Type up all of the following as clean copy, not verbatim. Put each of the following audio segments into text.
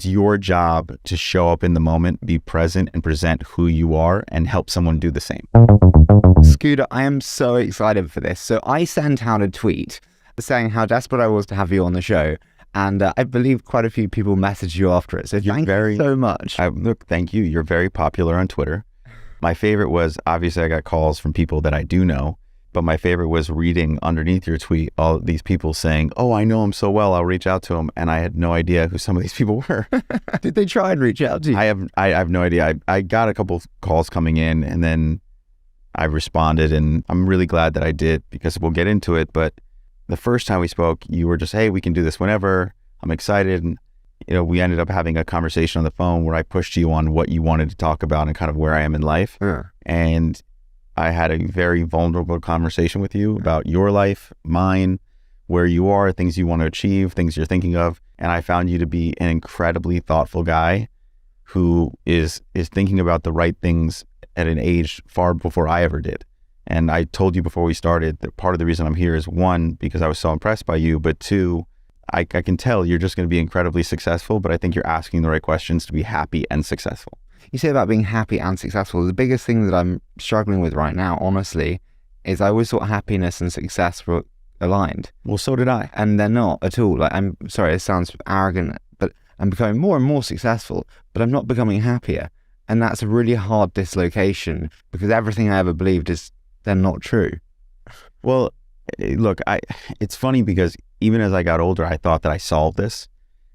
it's your job to show up in the moment, be present, and present who you are, and help someone do the same. Scooter, I am so excited for this. So I sent out a tweet saying how desperate I was to have you on the show. And I believe quite a few people messaged you after it. So thank you so much. Look, thank you. You're very popular on Twitter. My favorite was, obviously I got calls from people that I do know, but my favorite was reading underneath your tweet, all these people saying, oh, I know him so well, I'll reach out to him. And I had no idea who some of these people were. Did they try and reach out to you? I have no idea. I got a couple of calls coming in, and then I responded, and I'm really glad that I did, because we'll get into it. But the first time we spoke, you were just, hey, we can do this whenever. I'm excited. And, we ended up having a conversation on the phone where I pushed you on what you wanted to talk about and kind of where I am in life. Yeah. And I had a very vulnerable conversation with you about your life, mine, where you are, things you want to achieve, things you're thinking of. And I found you to be an incredibly thoughtful guy who is thinking about the right things at an age far before I ever did. And I told you before we started that part of the reason I'm here is, one, because I was so impressed by you, but two, I can tell you're just going to be incredibly successful, but I think you're asking the right questions to be happy and successful. You say about being happy and successful. The biggest thing that I'm struggling with right now, honestly, is I always thought happiness and success were aligned. Well, so did I. And they're not at all. Like, I'm sorry, it sounds arrogant, but I'm becoming more and more successful, but I'm not becoming happier. And that's a really hard dislocation, because everything I ever believed is then not true. Well, look, it's funny because even as I got older, I thought that I solved this.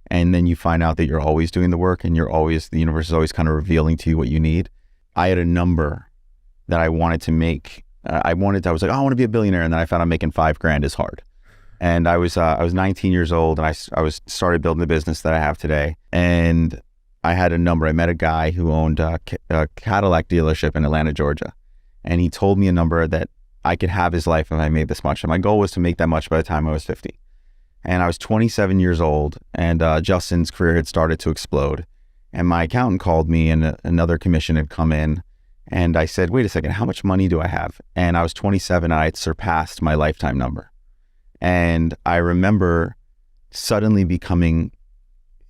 And then you find out that you're always doing the work, and the universe is always kind of revealing to you what you need. I had a number that I wanted to make. I was like, oh, I want to be a billionaire. And then I found out making $5,000 is hard. And I was 19 years old, and I started building the business that I have today. And I had a number. I met a guy who owned a Cadillac dealership in Atlanta, Georgia. And he told me a number that I could have his life if I made this much. And my goal was to make that much by the time I was 50. And I was 27 years old, and Justin's career had started to explode. And my accountant called me, and another commission had come in. And I said, wait a second, how much money do I have? And I was 27, and I had surpassed my lifetime number. And I remember suddenly becoming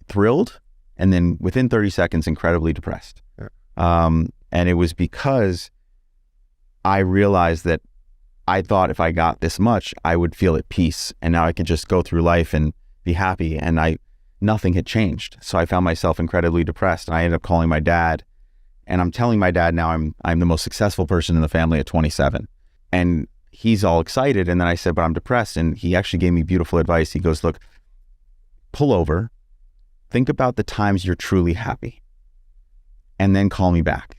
thrilled, and then within 30 seconds, incredibly depressed. Yeah. And it was because I realized that I thought if I got this much, I would feel at peace, and now I could just go through life and be happy, and nothing had changed. So I found myself incredibly depressed, and I ended up calling my dad, and I'm telling my dad now I'm the most successful person in the family at 27. And he's all excited, and then I said, but I'm depressed, and he actually gave me beautiful advice. He goes, look, pull over, think about the times you're truly happy, and then call me back.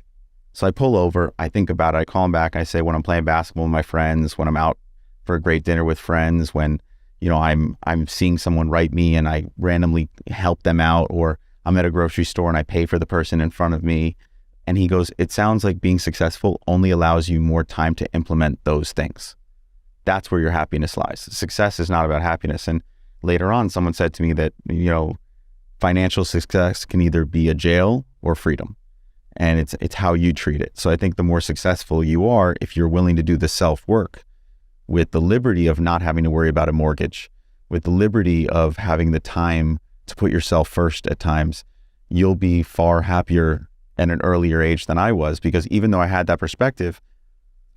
So I pull over, I think about it, I call him back, I say, when I'm playing basketball with my friends, when I'm out for a great dinner with friends, when, I'm seeing someone write me and I randomly help them out, or I'm at a grocery store and I pay for the person in front of me. And he goes, it sounds like being successful only allows you more time to implement those things. That's where your happiness lies. Success is not about happiness. And later on, someone said to me that, financial success can either be a jail or freedom. And it's how you treat it. So I think the more successful you are, if you're willing to do the self-work with the liberty of not having to worry about a mortgage, with the liberty of having the time to put yourself first at times, you'll be far happier at an earlier age than I was. Because even though I had that perspective,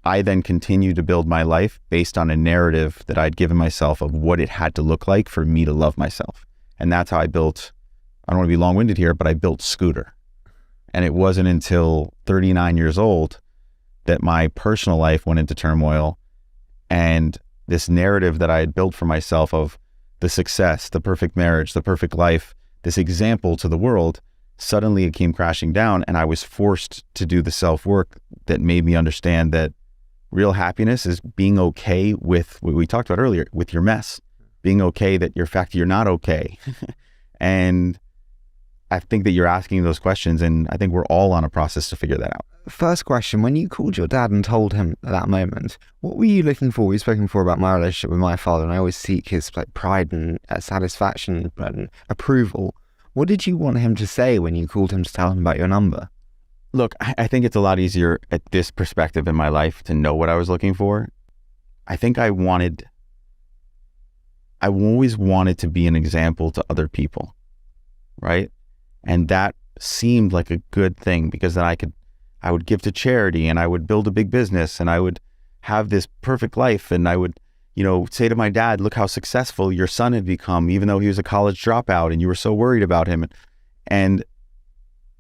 I then continued to build my life based on a narrative that I'd given myself of what it had to look like for me to love myself. And that's how I built, I don't want to be long-winded here, but I built Scooter. And it wasn't until 39 years old that my personal life went into turmoil, and this narrative that I had built for myself of the success, the perfect marriage, the perfect life, this example to the world, suddenly it came crashing down, and I was forced to do the self-work that made me understand that real happiness is being okay with what we talked about earlier, with your mess, being okay that you're not okay. And I think that you're asking those questions, and I think we're all on a process to figure that out. First question, when you called your dad and told him at that moment, what were you looking for? We've spoken before about my relationship with my father, and I always seek his pride and satisfaction and approval. What did you want him to say when you called him to tell him about your number? Look, I think it's a lot easier at this perspective in my life to know what I was looking for. I think I always wanted to be an example to other people, right? And that seemed like a good thing because then I would give to charity and I would build a big business and I would have this perfect life. And I would, say to my dad, look how successful your son had become, even though he was a college dropout and you were so worried about him. And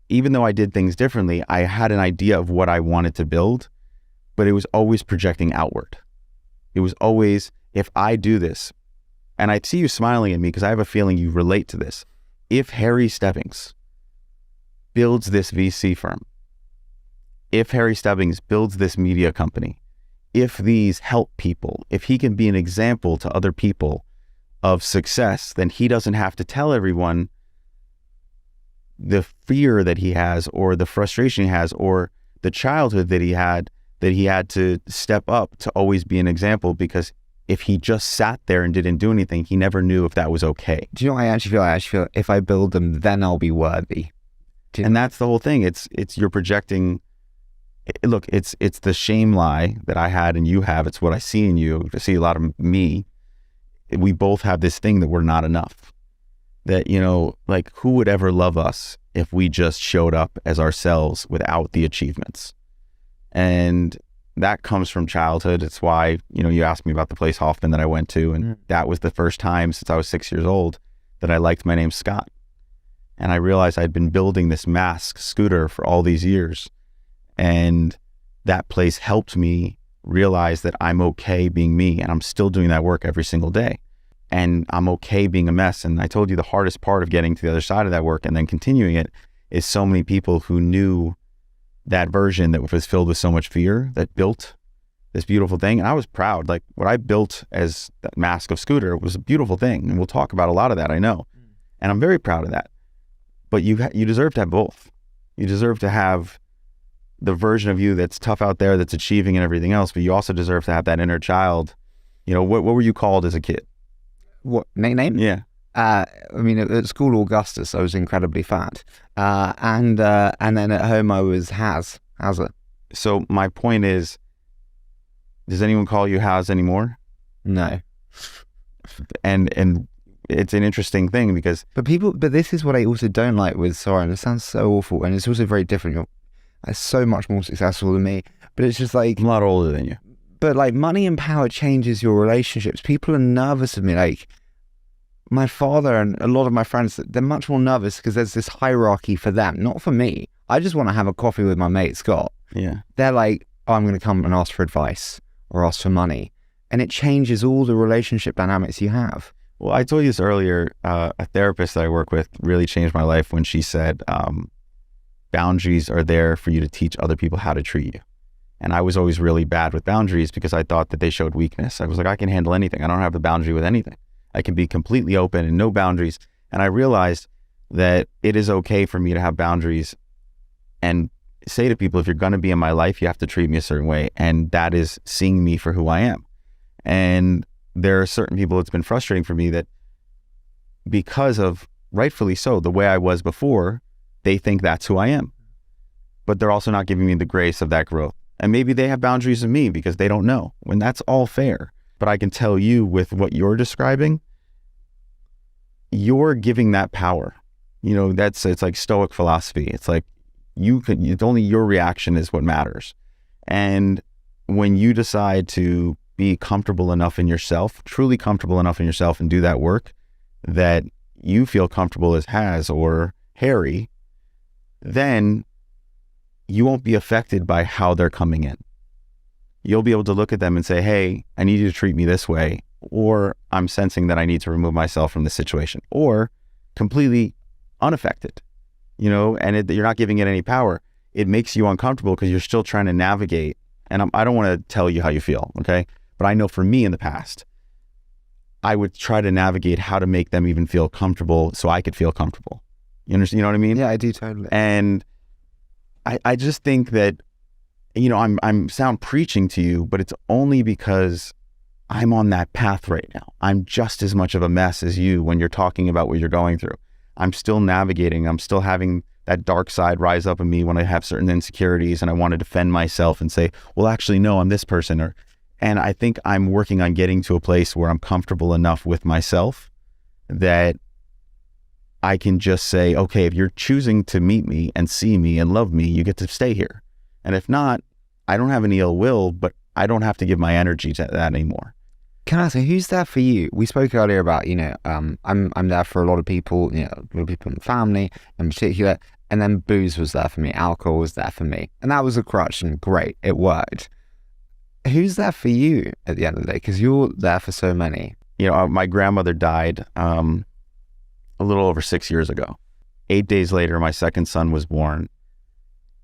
even though I did things differently, I had an idea of what I wanted to build, but it was always projecting outward. It was always, if I do this, and I see you smiling at me because I have a feeling you relate to this. If Harry Stebbings builds this VC firm, if Harry Stebbings builds this media company, if these help people, if he can be an example to other people of success, then he doesn't have to tell everyone the fear that he has or the frustration he has or the childhood that he had to step up to always be an example, because if he just sat there and didn't do anything, he never knew if that was okay. Do you know what I actually feel? I actually feel if I build them, then I'll be worthy. And that's the whole thing. It's you're projecting. Look, it's the shame lie that I had and you have. It's what I see in you. I see a lot of me. We both have this thing that we're not enough. That, like, who would ever love us if we just showed up as ourselves without the achievements? And that comes from childhood. It's why, you asked me about the place Hoffman that I went to. And that was the first time since I was 6 years old that I liked my name Scott. And I realized I'd been building this mask scooter for all these years. And that place helped me realize that I'm okay being me. And I'm still doing that work every single day. And I'm okay being a mess. And I told you the hardest part of getting to the other side of that work and then continuing it is so many people who knew that version that was filled with so much fear that built this beautiful thing. And I was proud. Like, what I built as that mask of Scooter was a beautiful thing. And we'll talk about a lot of that, I know. And I'm very proud of that. But you deserve to have both. You deserve to have the version of you that's tough out there, that's achieving and everything else. But you also deserve to have that inner child. What were you called as a kid? What, nickname? Yeah. I mean, at school, Augustus, I was incredibly fat. And then at home, I was Hazza. So my point is, does anyone call you Haz anymore? No. And it's an interesting thing because... But this is what I also don't like with Soren. It sounds so awful. And it's also very different. You're so much more successful than me. But it's just like... I'm a lot older than you. But like, money and power changes your relationships. People are nervous of me. Like, my father and a lot of my friends, they're much more nervous because there's this hierarchy for them, not for me. I just want to have a coffee with my mate, Scott. Yeah. They're like, oh, I'm going to come and ask for advice or ask for money. And it changes all the relationship dynamics you have. Well, I told you this earlier. A therapist that I work with really changed my life when she said, boundaries are there for you to teach other people how to treat you. And I was always really bad with boundaries because I thought that they showed weakness. I was like, I can handle anything. I don't have the boundary with anything. I can be completely open and no boundaries. And I realized that it is okay for me to have boundaries and say to people, if you're going to be in my life, you have to treat me a certain way. And that is seeing me for who I am. And there are certain people, it's been frustrating for me that because of, rightfully so, the way I was before, they think that's who I am. But they're also not giving me the grace of that growth. And maybe they have boundaries of me because they don't know, when that's all fair. But I can tell you with what you're describing, you're giving that power. It's like Stoic philosophy. It's like it's only your reaction is what matters. And when you decide to be comfortable enough in yourself, truly comfortable enough in yourself, and do that work that you feel comfortable as Haz or Harry, then you won't be affected by how they're coming in. You'll be able to look at them and say, hey, I need you to treat me this way, or I'm sensing that I need to remove myself from the situation, or completely unaffected, and you're not giving it any power. It makes you uncomfortable because you're still trying to navigate. And I don't want to tell you how you feel, okay? But I know for me in the past, I would try to navigate how to make them even feel comfortable so I could feel comfortable. You understand? You know what I mean? Yeah, I do totally. And I just think that, I'm sound preaching to you, but it's only because I'm on that path right now. I'm just as much of a mess as you when you're talking about what you're going through. I'm still navigating. I'm still having that dark side rise up in me when I have certain insecurities and I want to defend myself and say, well, actually, no, I'm this person. And I think I'm working on getting to a place where I'm comfortable enough with myself that I can just say, okay, if you're choosing to meet me and see me and love me, you get to stay here. And if not, I don't have any ill will, but I don't have to give my energy to that anymore. Can I say, who's there for you? We spoke earlier about, I'm there for a lot of people, a lot of people in the family in particular. And then booze was there for me. Alcohol was there for me. And that was a crutch, and great, it worked. Who's there for you at the end of the day? Because you're there for so many. My grandmother died a little over 6 years ago. 8 days later, my second son was born.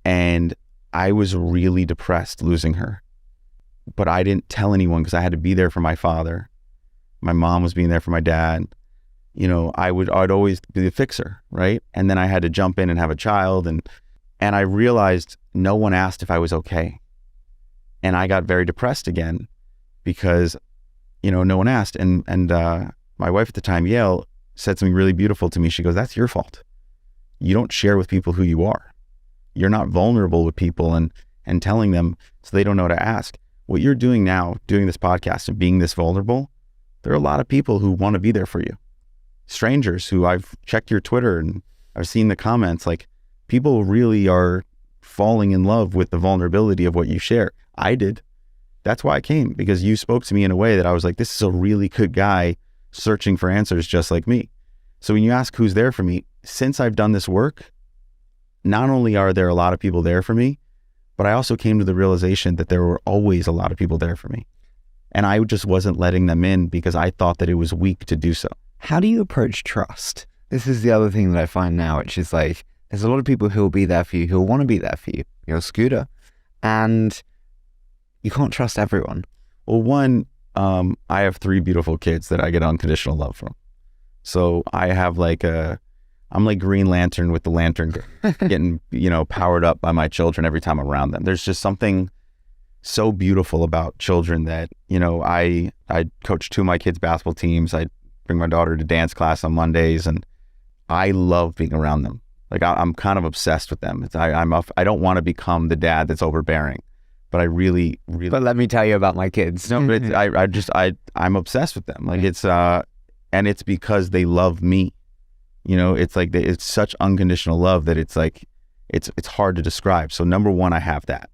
And I was really depressed losing her. But I didn't tell anyone because I had to be there for my father. My mom was being there for my dad. I'd always be the fixer, right? And then I had to jump in and have a child. And I realized no one asked if I was okay. And I got very depressed again because, no one asked. And my wife at the time, Yale, said something really beautiful to me. She goes, that's your fault. You don't share with people who you are. You're not vulnerable with people and telling them so they don't know how to ask. What you're doing now, doing this podcast and being this vulnerable, there are a lot of people who want to be there for you. Strangers who I've checked your Twitter and I've seen the comments, like people really are falling in love with the vulnerability of what you share. I did. That's why I came, because you spoke to me in a way that I was like, this is a really good guy searching for answers just like me. So when you ask who's there for me, since I've done this work, not only are there a lot of people there for me, but I also came to the realization that there were always a lot of people there for me. And I just wasn't letting them in because I thought that it was weak to do so. How do you approach trust? This is the other thing that I find now, which is like, there's a lot of people who will be there for you, who will want to be there for you. You're a scooter. And you can't trust everyone. Well, one, I have 3 beautiful kids that I get unconditional love from. So I have I'm like Green Lantern with the lantern getting, powered up by my children every time I'm around them. There's just something so beautiful about children that, I coach 2 of my kids' basketball teams. I bring my daughter to dance class on Mondays, and I love being around them. Like I'm kind of obsessed with them. I don't want to become the dad that's overbearing, but I really. But let me tell you about my kids. No, but I'm obsessed with them. Like and it's because they love me. It's like it's such unconditional love that it's like it's hard to describe. So number 1, I have that.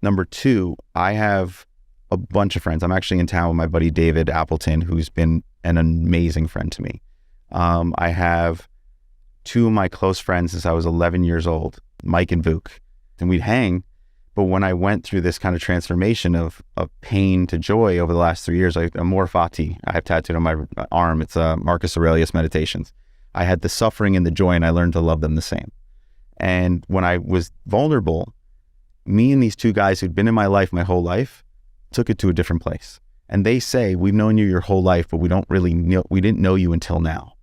Number 2, I have a bunch of friends. I'm actually in town with my buddy David Appleton, who's been an amazing friend to me. I have 2 of my close friends since I was 11 years old, Mike and Vuk, and we'd hang. But when I went through this kind of transformation of pain to joy over the last 3 years, Amor Fati, I have tattooed on my arm. It's Marcus Aurelius Meditations. I had the suffering and the joy, and I learned to love them the same. And when I was vulnerable, me and these 2 guys who'd been in my life my whole life took it to a different place. And they say, we've known you your whole life, but we didn't know you until now.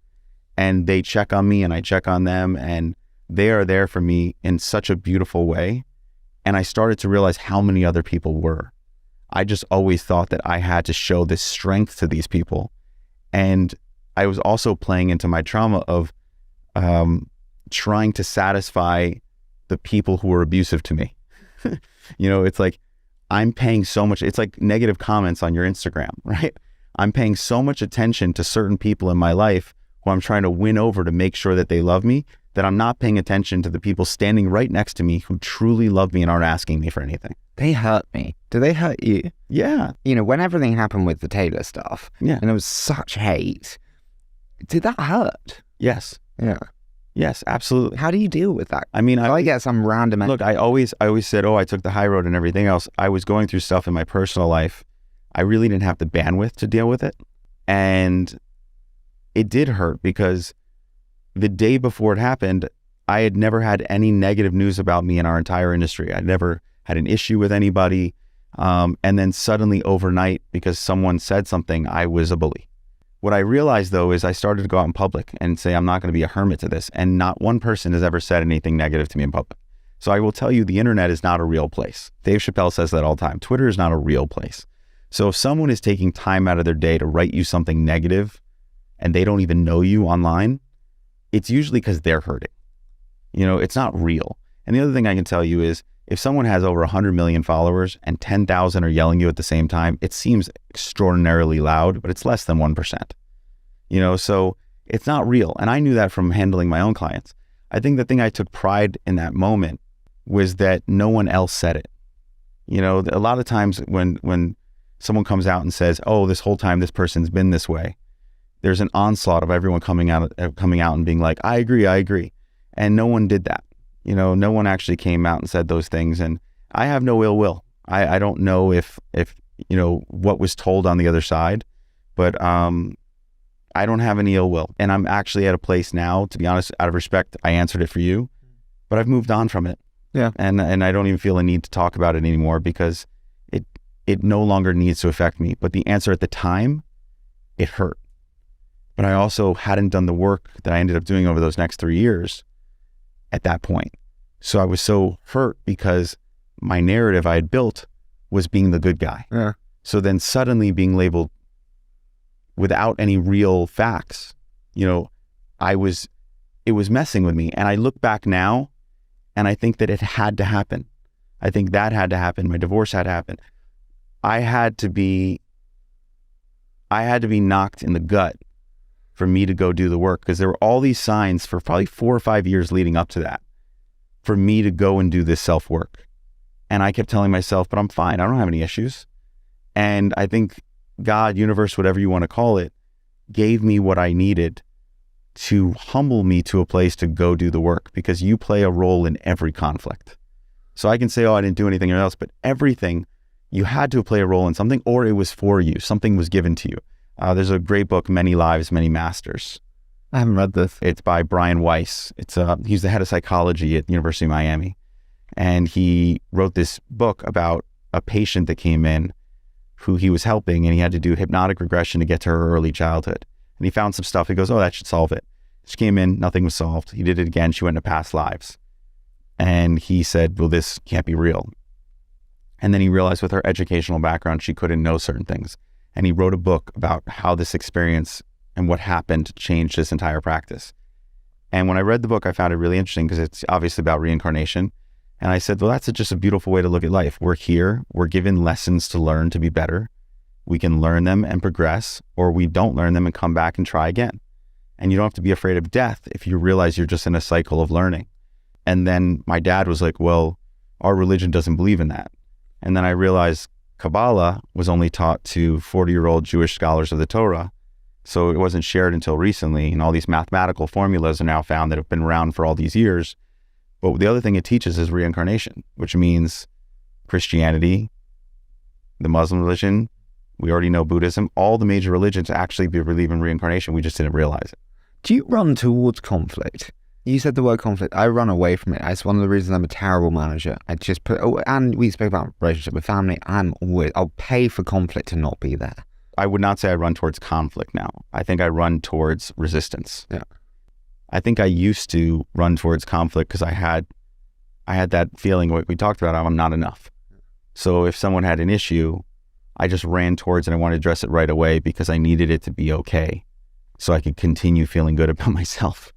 And they check on me and I check on them, and they are there for me in such a beautiful way. And I started to realize how many other people were. I just always thought that I had to show this strength to these people. And I was also playing into my trauma of trying to satisfy the people who were abusive to me. It's like I'm paying so much. It's like negative comments on your Instagram, right? I'm paying so much attention to certain people in my life who I'm trying to win over to make sure that they love me, that I'm not paying attention to the people standing right next to me who truly love me and aren't asking me for anything. They hurt me. Do they hurt you? Yeah. When everything happened with the Taylor stuff, and there was such hate, did that hurt? Yes. Yeah. Yes, absolutely. How do you deal with that? I mean, I get some random... Look, I always said, I took the high road and everything else. I was going through stuff in my personal life. I really didn't have the bandwidth to deal with it. And it did hurt because the day before it happened, I had never had any negative news about me in our entire industry. I'd never had an issue with anybody. And then suddenly overnight, because someone said something, I was a bully. What I realized, though, is I started to go out in public and say, I'm not going to be a hermit to this. And not one person has ever said anything negative to me in public. So I will tell you, the internet is not a real place. Dave Chappelle says that all the time. Twitter is not a real place. So if someone is taking time out of their day to write you something negative and they don't even know you online, it's usually because they're hurting. It's not real. And the other thing I can tell you is, if someone has over 100 million followers and 10,000 are yelling you at the same time, it seems extraordinarily loud, but it's less than 1%. So It's not real. And I knew that from handling my own clients. I think the thing I took pride in that moment was that no one else said it. A lot of times when someone comes out and says, oh, this whole time this person's been this way, there's an onslaught of everyone coming out and being like, I agree. And no one did that. No one actually came out and said those things. And I have no ill will. I don't know if what was told on the other side, but I don't have any ill will. And I'm actually at a place now, to be honest, out of respect, I answered it for you, but I've moved on from it. Yeah. And I don't even feel a need to talk about it anymore because it no longer needs to affect me. But the answer at the time, it hurt. But I also hadn't done the work that I ended up doing over those next 3 years at that point. So I was so hurt because my narrative I had built was being the good guy. Yeah. So then suddenly being labeled without any real facts, it was messing with me. And I look back now and I think that it had to happen. I think that had to happen. My divorce had to happen. I had to be knocked in the gut for me to go do the work, because there were all these signs for probably 4 or 5 years leading up to that for me to go and do this self-work. And I kept telling myself, but I'm fine. I don't have any issues. And I think God, universe, whatever you want to call it, gave me what I needed to humble me to a place to go do the work, because you play a role in every conflict. So I can say, oh, I didn't do anything else, but everything, you had to play a role in something, or it was for you. Something was given to you. There's a great book, Many Lives, Many Masters. I haven't read this. It's by Brian Weiss. He's the head of psychology at the University of Miami. And he wrote this book about a patient that came in who he was helping, and he had to do hypnotic regression to get to her early childhood. And he found some stuff. He goes, oh, that should solve it. She came in, nothing was solved. He did it again. She went into past lives. And he said, well, this can't be real. And then he realized with her educational background, she couldn't know certain things. And he wrote a book about how this experience and what happened changed his entire practice. And when I read the book, I found it really interesting because it's obviously about reincarnation. And I said, well, that's just a beautiful way to look at life. We're here, we're given lessons to learn to be better. We can learn them and progress, or we don't learn them and come back and try again. And you don't have to be afraid of death if you realize you're just in a cycle of learning. And then my dad was like, well, our religion doesn't believe in that. And then I realized Kabbalah was only taught to 40-year-old Jewish scholars of the Torah. So it wasn't shared until recently. And all these mathematical formulas are now found that have been around for all these years. But the other thing it teaches is reincarnation, which means Christianity, the Muslim religion, we already know Buddhism, all the major religions actually believe in reincarnation. We just didn't realize it. Do you run towards conflict? You said the word conflict. I run away from it. It's one of the reasons I'm a terrible manager. I just and we spoke about relationship with family. I'll pay for conflict to not be there. I would not say I run towards conflict now. I think I run towards resistance. Yeah. I think I used to run towards conflict because I had that feeling what we talked about, I'm not enough. So if someone had an issue, I just ran towards it. I wanted to address it right away because I needed it to be okay so I could continue feeling good about myself.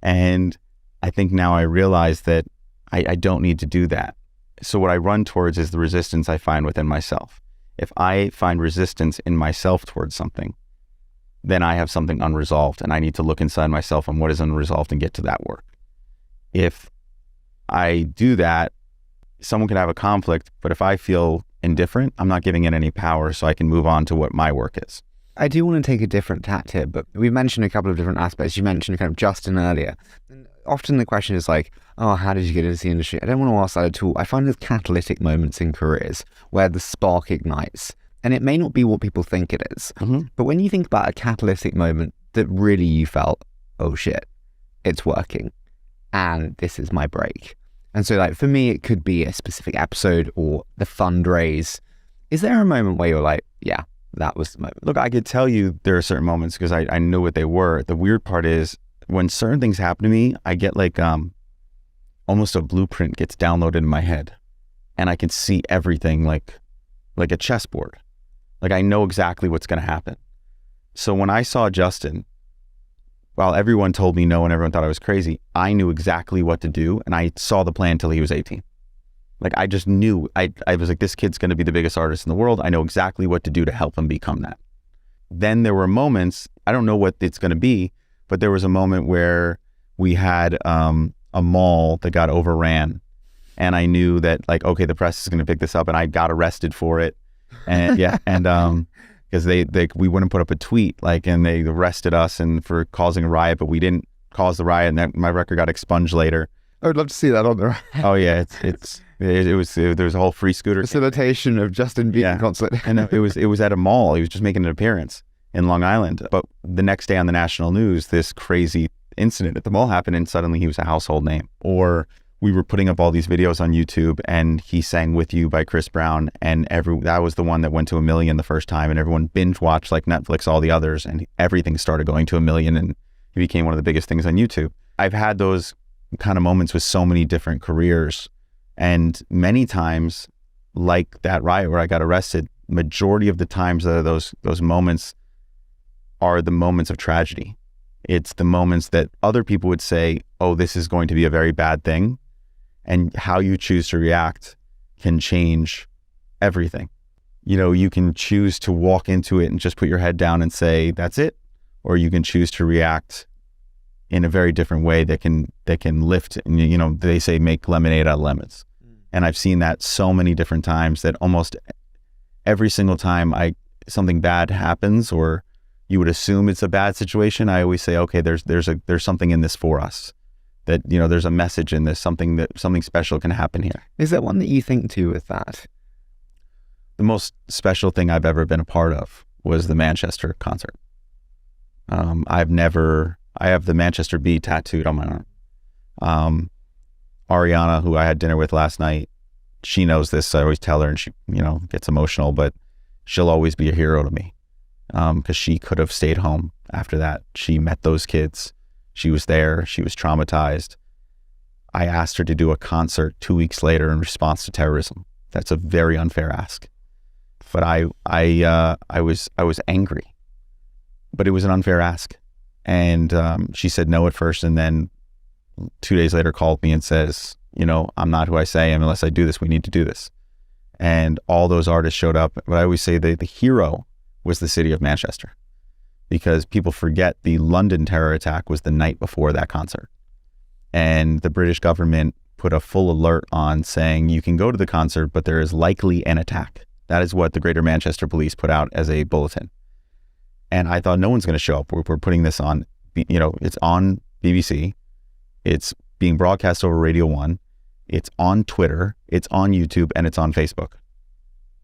And I think now I realize that I don't need to do that. So what I run towards is the resistance I find within myself. If I find resistance in myself towards something, then I have something unresolved and I need to look inside myself on what is unresolved and get to that work. If I do that, someone could have a conflict, but if I feel indifferent, I'm not giving it any power so I can move on to what my work is. I do want to take a different tact here, but we mentioned a couple of different aspects. You mentioned kind of Justin earlier. And often the question is like, oh, how did you get into the industry? I don't want to ask that at all. I find there's catalytic moments in careers where the spark ignites. And it may not be what people think it is. Mm-hmm. But when you think about a catalytic moment that really you felt, oh shit, it's working. And this is my break. And so like for me, it could be a specific episode or the fundraise. Is there a moment where you're like, yeah, that was the moment? Look, I could tell you there are certain moments because I knew what they were. The weird part is when certain things happen to me, I get like almost a blueprint gets downloaded in my head and I can see everything like a chessboard. Like I know exactly what's going to happen. So when I saw Justin, while everyone told me no and everyone thought I was crazy, I knew exactly what to do and I saw the plan until he was 18. Like I just knew, I was like, this kid's going to be the biggest artist in the world. I know exactly what to do to help him become that. Then there were moments, I don't know what it's going to be, but there was a moment where we had a mall that got overran, and I knew that like, okay, the press is going to pick this up, and I got arrested for it. And yeah, and because we wouldn't put up a tweet, like, and they arrested us and for causing a riot, but we didn't cause the riot, and that, my record got expunged later. I would love to see that on there. Oh yeah, there was a whole free scooter Facilitation of Justin Bieber concert. And it was at a mall. He was just making an appearance in Long Island. But the next day on the national news, this crazy incident at the mall happened, and suddenly he was a household name. Or we were putting up all these videos on YouTube, and he sang "With You" by Chris Brown, and that was the one that went to 1 million the first time, and everyone binge watched like Netflix all the others, and everything started going to 1 million, and he became one of the biggest things on YouTube. I've had those kind of moments with so many different careers, and many times, like that riot where I got arrested, majority of the times those moments are the moments of tragedy. It's the moments that other people would say, oh, this is going to be a very bad thing. And how you choose to react can change everything. You know, you can choose to walk into it and just put your head down and say, that's it. Or you can choose to react in a very different way that can lift, and you know, they say make lemonade out of lemons. And I've seen that so many different times that almost every single time something bad happens, or you would assume it's a bad situation, I always say, okay, there's something in this for us. That, you know, there's a message in this, something special can happen here. Is there one that you think to with that? The most special thing I've ever been a part of was the Manchester concert. I have the Manchester B tattooed on my arm. Ariana, who I had dinner with last night, she knows this. I always tell her, and she, you know, gets emotional, but she'll always be a hero to me. Because she could have stayed home after that. She met those kids. She was there. She was traumatized. I asked her to do a concert 2 weeks later in response to terrorism. That's a very unfair ask. But I was angry. But it was an unfair ask. And she said no at first, and then 2 days later called me and says, you know, I'm not who I say I am unless I do this. We need to do this. And all those artists showed up. But I always say the hero was the city of Manchester, because people forget the London terror attack was the night before that concert. And the British government put a full alert on saying you can go to the concert, but there is likely an attack. That is what the Greater Manchester Police put out as a bulletin. And I thought no one's going to show up. We're putting this on, you know, it's on BBC. It's being broadcast over Radio 1. It's on Twitter. It's on YouTube, and it's on Facebook.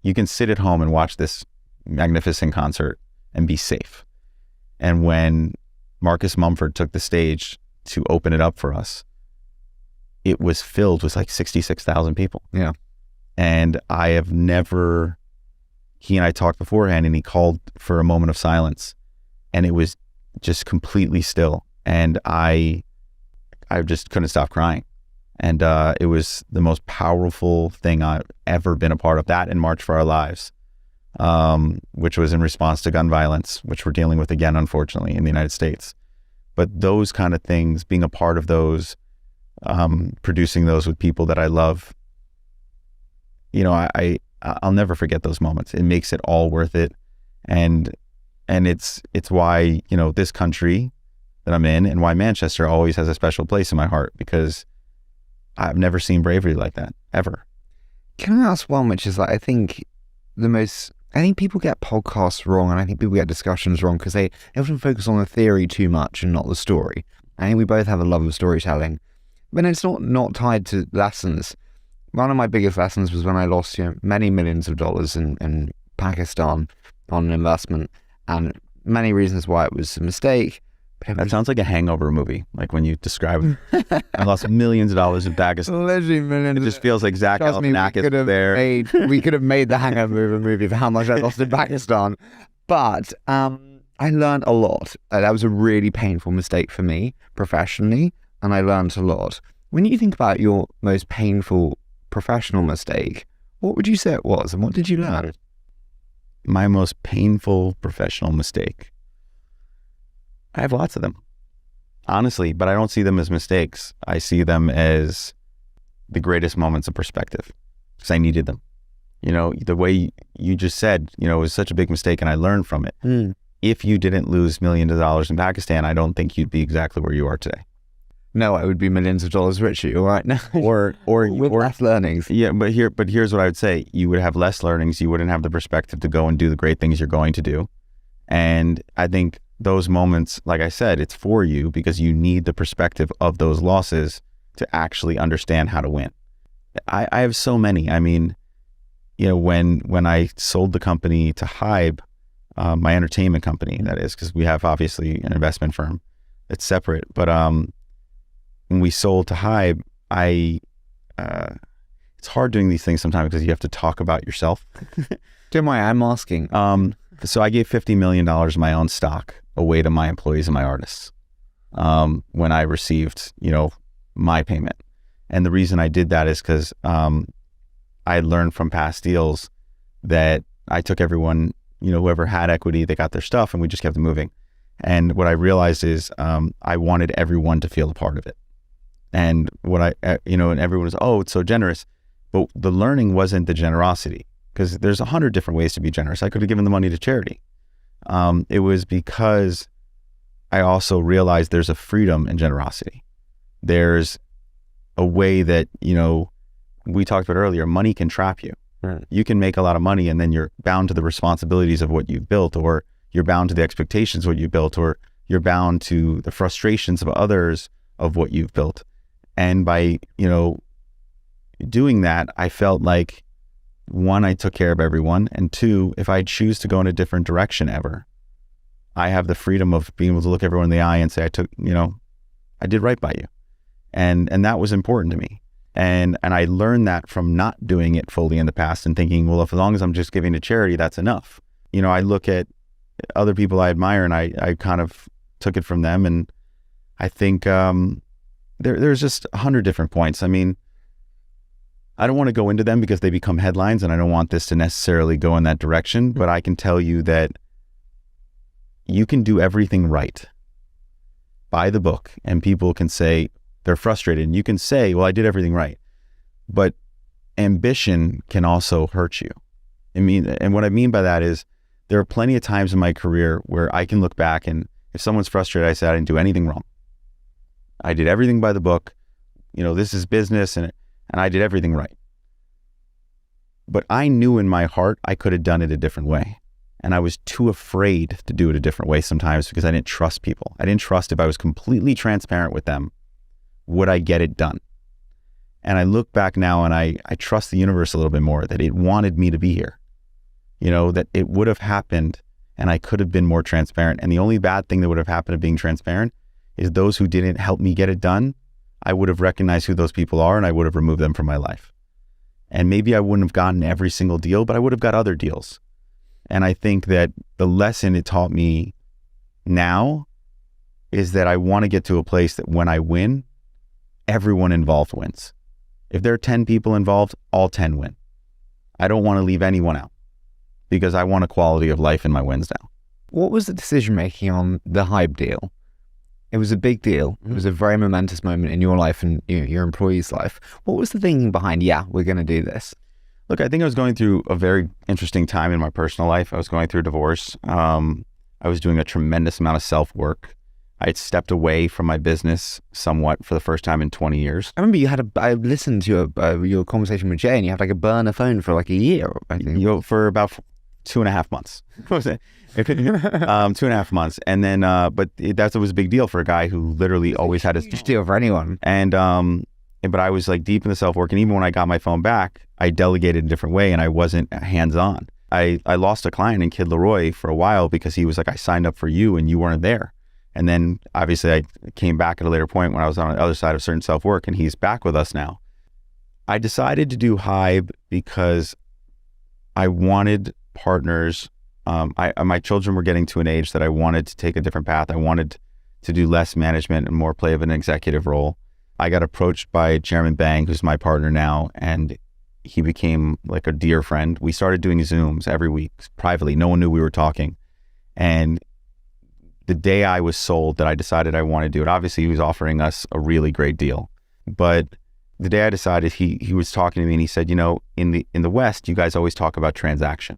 You can sit at home and watch this magnificent concert and be safe. And when Marcus Mumford took the stage to open it up for us, it was filled with like 66,000 people. Yeah. And I have never, he and I talked beforehand, and he called for a moment of silence, and it was just completely still. And I just couldn't stop crying. And it was the most powerful thing I've ever been a part of, that and March for Our Lives. Which was in response to gun violence, which we're dealing with again, unfortunately, in the United States. But those kind of things, being a part of those, producing those with people that I love, you know, I'll never forget those moments. It makes it all worth it. And it's why, you know, this country that I'm in, and why Manchester always has a special place in my heart, because I've never seen bravery like that, ever. Can I ask one, which is like, I think people get podcasts wrong, and I think people get discussions wrong because they often focus on the theory too much and not the story. I think we both have a love of storytelling, but it's not tied to lessons. One of my biggest lessons was when I lost, you know, many millions of dollars in Pakistan on an investment, and many reasons why it was a mistake. That sounds like a Hangover movie, like when you describe I lost millions of dollars in Pakistan. Literally millions. It just feels like Zach Galifianakis there. We could have made the Hangover movie for how much I lost in Pakistan. But I learned a lot. That was a really painful mistake for me professionally, and I learned a lot. When you think about your most painful professional mistake, what would you say it was, and what did you learn? My most painful professional mistake. I have lots of them, honestly, but I don't see them as mistakes. I see them as the greatest moments of perspective, because I needed them. You know, the way you just said, you know, it was such a big mistake, and I learned from it. if you didn't lose millions of dollars in Pakistan, I don't think you'd be exactly where you are today. No, I would be millions of dollars richer right now. Or with less learnings. Yeah, but here's what I would say. You would have less learnings. You wouldn't have the perspective to go and do the great things you're going to do. And I think those moments, like I said, it's for you because you need the perspective of those losses to actually understand how to win. I have so many. I mean, you know, when I sold the company to Hybe, my entertainment company, that is, because we have obviously an investment firm that's separate. But when we sold to Hybe, it's hard doing these things sometimes because you have to talk about yourself. Don't mind, I'm asking. So I gave $50 million of my own stock away to my employees and my artists when I received, you know, my payment. And the reason I did that is because I learned from past deals that I took everyone, you know, whoever had equity, they got their stuff and we just kept it moving. And what I realized is I wanted everyone to feel a part of it. And what you know, and everyone was, oh, it's so generous. But the learning wasn't the generosity, because there's 100 different ways to be generous. I could have given the money to charity. It was because I also realized there's a freedom in generosity. There's a way that, you know, we talked about earlier, money can trap you. Right. You can make a lot of money and then you're bound to the responsibilities of what you've built, or you're bound to the expectations of what you built, or you're bound to the frustrations of others of what you've built. And by, you know, doing that, I felt like, one, I took care of everyone, and two, if I choose to go in a different direction ever, I have the freedom of being able to look everyone in the eye and say, I did right by you. And that was important to me. And I learned that from not doing it fully in the past and thinking, well, if as long as I'm just giving to charity, that's enough. You know, I look at other people I admire and I kind of took it from them. And I think there's just 100 different points. I mean, I don't want to go into them because they become headlines and I don't want this to necessarily go in that direction, but I can tell you that you can do everything right by the book and people can say they're frustrated, and you can say, well, I did everything right. But ambition can also hurt you. And what I mean by that is there are plenty of times in my career where I can look back and if someone's frustrated, I say, I didn't do anything wrong. I did everything by the book. You know, this is business and I did everything right. But I knew in my heart I could have done it a different way. And I was too afraid to do it a different way sometimes because I didn't trust people. I didn't trust if I was completely transparent with them, would I get it done? And I look back now and I trust the universe a little bit more, that it wanted me to be here. You know, that it would have happened and I could have been more transparent. And the only bad thing that would have happened of being transparent is those who didn't help me get it done, I would have recognized who those people are and I would have removed them from my life. And maybe I wouldn't have gotten every single deal, but I would have got other deals. And I think that the lesson it taught me now is that I want to get to a place that when I win, everyone involved wins. If there are 10 people involved, all 10 win. I don't want to leave anyone out because I want a quality of life in my wins now. What was the decision making on the Hybe deal? It was a big deal. It was a very momentous moment in your life and your employee's life. What was the thinking behind, we're going to do this? Look, I think I was going through a very interesting time in my personal life. I was going through a divorce. I was doing a tremendous amount of self-work. I had stepped away from my business somewhat for the first time in 20 years. I remember I listened to your conversation with Jay and you had like a burner phone for like a year, I think. You know, for about 2.5 months. What was it? 2.5 months. And then, but that was a big deal for a guy who literally always had his huge deal for anyone. And, but I was like deep in the self-work. And even when I got my phone back, I delegated a different way and I wasn't hands-on. I lost a client in Kid Leroy for a while because he was like, I signed up for you and you weren't there. And then obviously I came back at a later point when I was on the other side of certain self-work and he's back with us now. I decided to do Hybe because I wanted partners. My children were getting to an age that I wanted to take a different path. I wanted to do less management and more play of an executive role. I got approached by Chairman Bang, who's my partner now, and he became like a dear friend. We started doing Zooms every week privately. No one knew we were talking. And the day I was sold that I decided I wanted to do it, obviously he was offering us a really great deal. But the day I decided, he was talking to me and he said, you know, in the West, you guys always talk about transaction.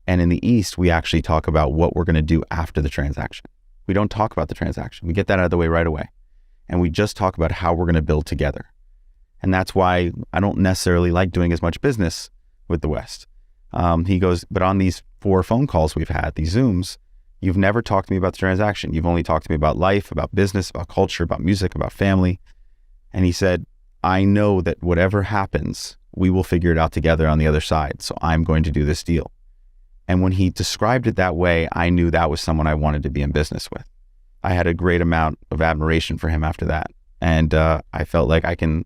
And in the East, we actually talk about what we're going to do after the transaction. We don't talk about the transaction. We get that out of the way right away. And we just talk about how we're going to build together. And that's why I don't necessarily like doing as much business with the West. He goes, but on these 4 phone calls we've had, these Zooms, you've never talked to me about the transaction. You've only talked to me about life, about business, about culture, about music, about family. And he said, I know that whatever happens, we will figure it out together on the other side. So I'm going to do this deal. And when he described it that way, I knew that was someone I wanted to be in business with. I had a great amount of admiration for him after that. And I felt like I can,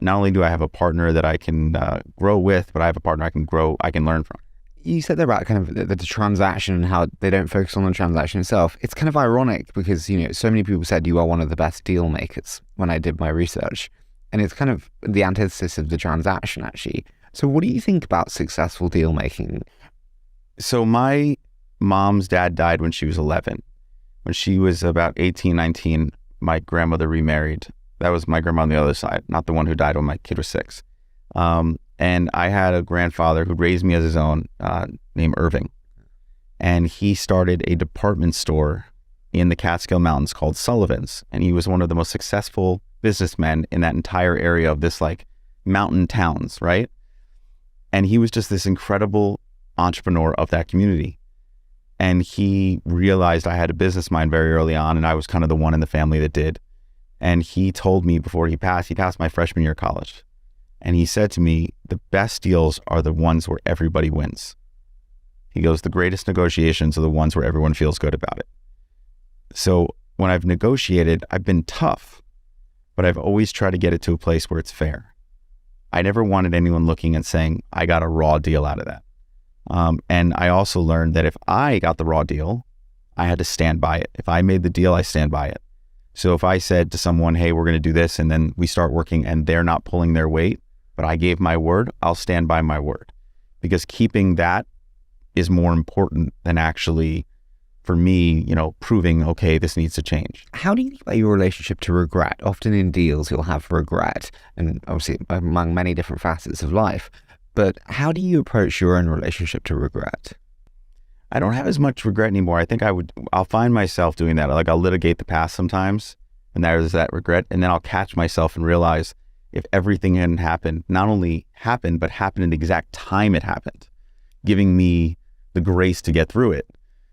not only do I have a partner that I can grow with, but I have a partner I can learn from. You said there about kind of the transaction and how they don't focus on the transaction itself. It's kind of ironic because, so many people said you are one of the best deal makers when I did my research. And it's kind of the antithesis of the transaction, actually. So what do you think about successful deal making? So my mom's dad died when she was 11. When she was about 18, 19, my grandmother remarried. That was my grandma on the other side, not the one who died when my kid was 6. And I had a grandfather who raised me as his own, named Irving. And he started a department store in the Catskill Mountains called Sullivan's. And he was one of the most successful businessmen in that entire area of this like mountain towns, right? And he was just this incredible entrepreneur of that community. And he realized I had a business mind very early on, and I was kind of the one in the family that did. And he told me before he passed my freshman year of college. And he said to me, the best deals are the ones where everybody wins. He goes, the greatest negotiations are the ones where everyone feels good about it. So when I've negotiated, I've been tough, but I've always tried to get it to a place where it's fair. I never wanted anyone looking and saying, I got a raw deal out of that. And I also learned that if I got the raw deal, I had to stand by it. If I made the deal, I stand by it. So if I said to someone, hey, we're going to do this, and then we start working and they're not pulling their weight, but I gave my word, I'll stand by my word. Because keeping that is more important than actually, for me, proving, okay, this needs to change. How do you think about your relationship to regret? Often in deals, you'll have regret, and obviously among many different facets of life. But how do you approach your own relationship to regret? I don't have as much regret anymore. I think I'll find myself doing that. Like I'll litigate the past sometimes, and there's that regret. And then I'll catch myself and realize if everything hadn't happened, not only happened, but happened in the exact time it happened, giving me the grace to get through it.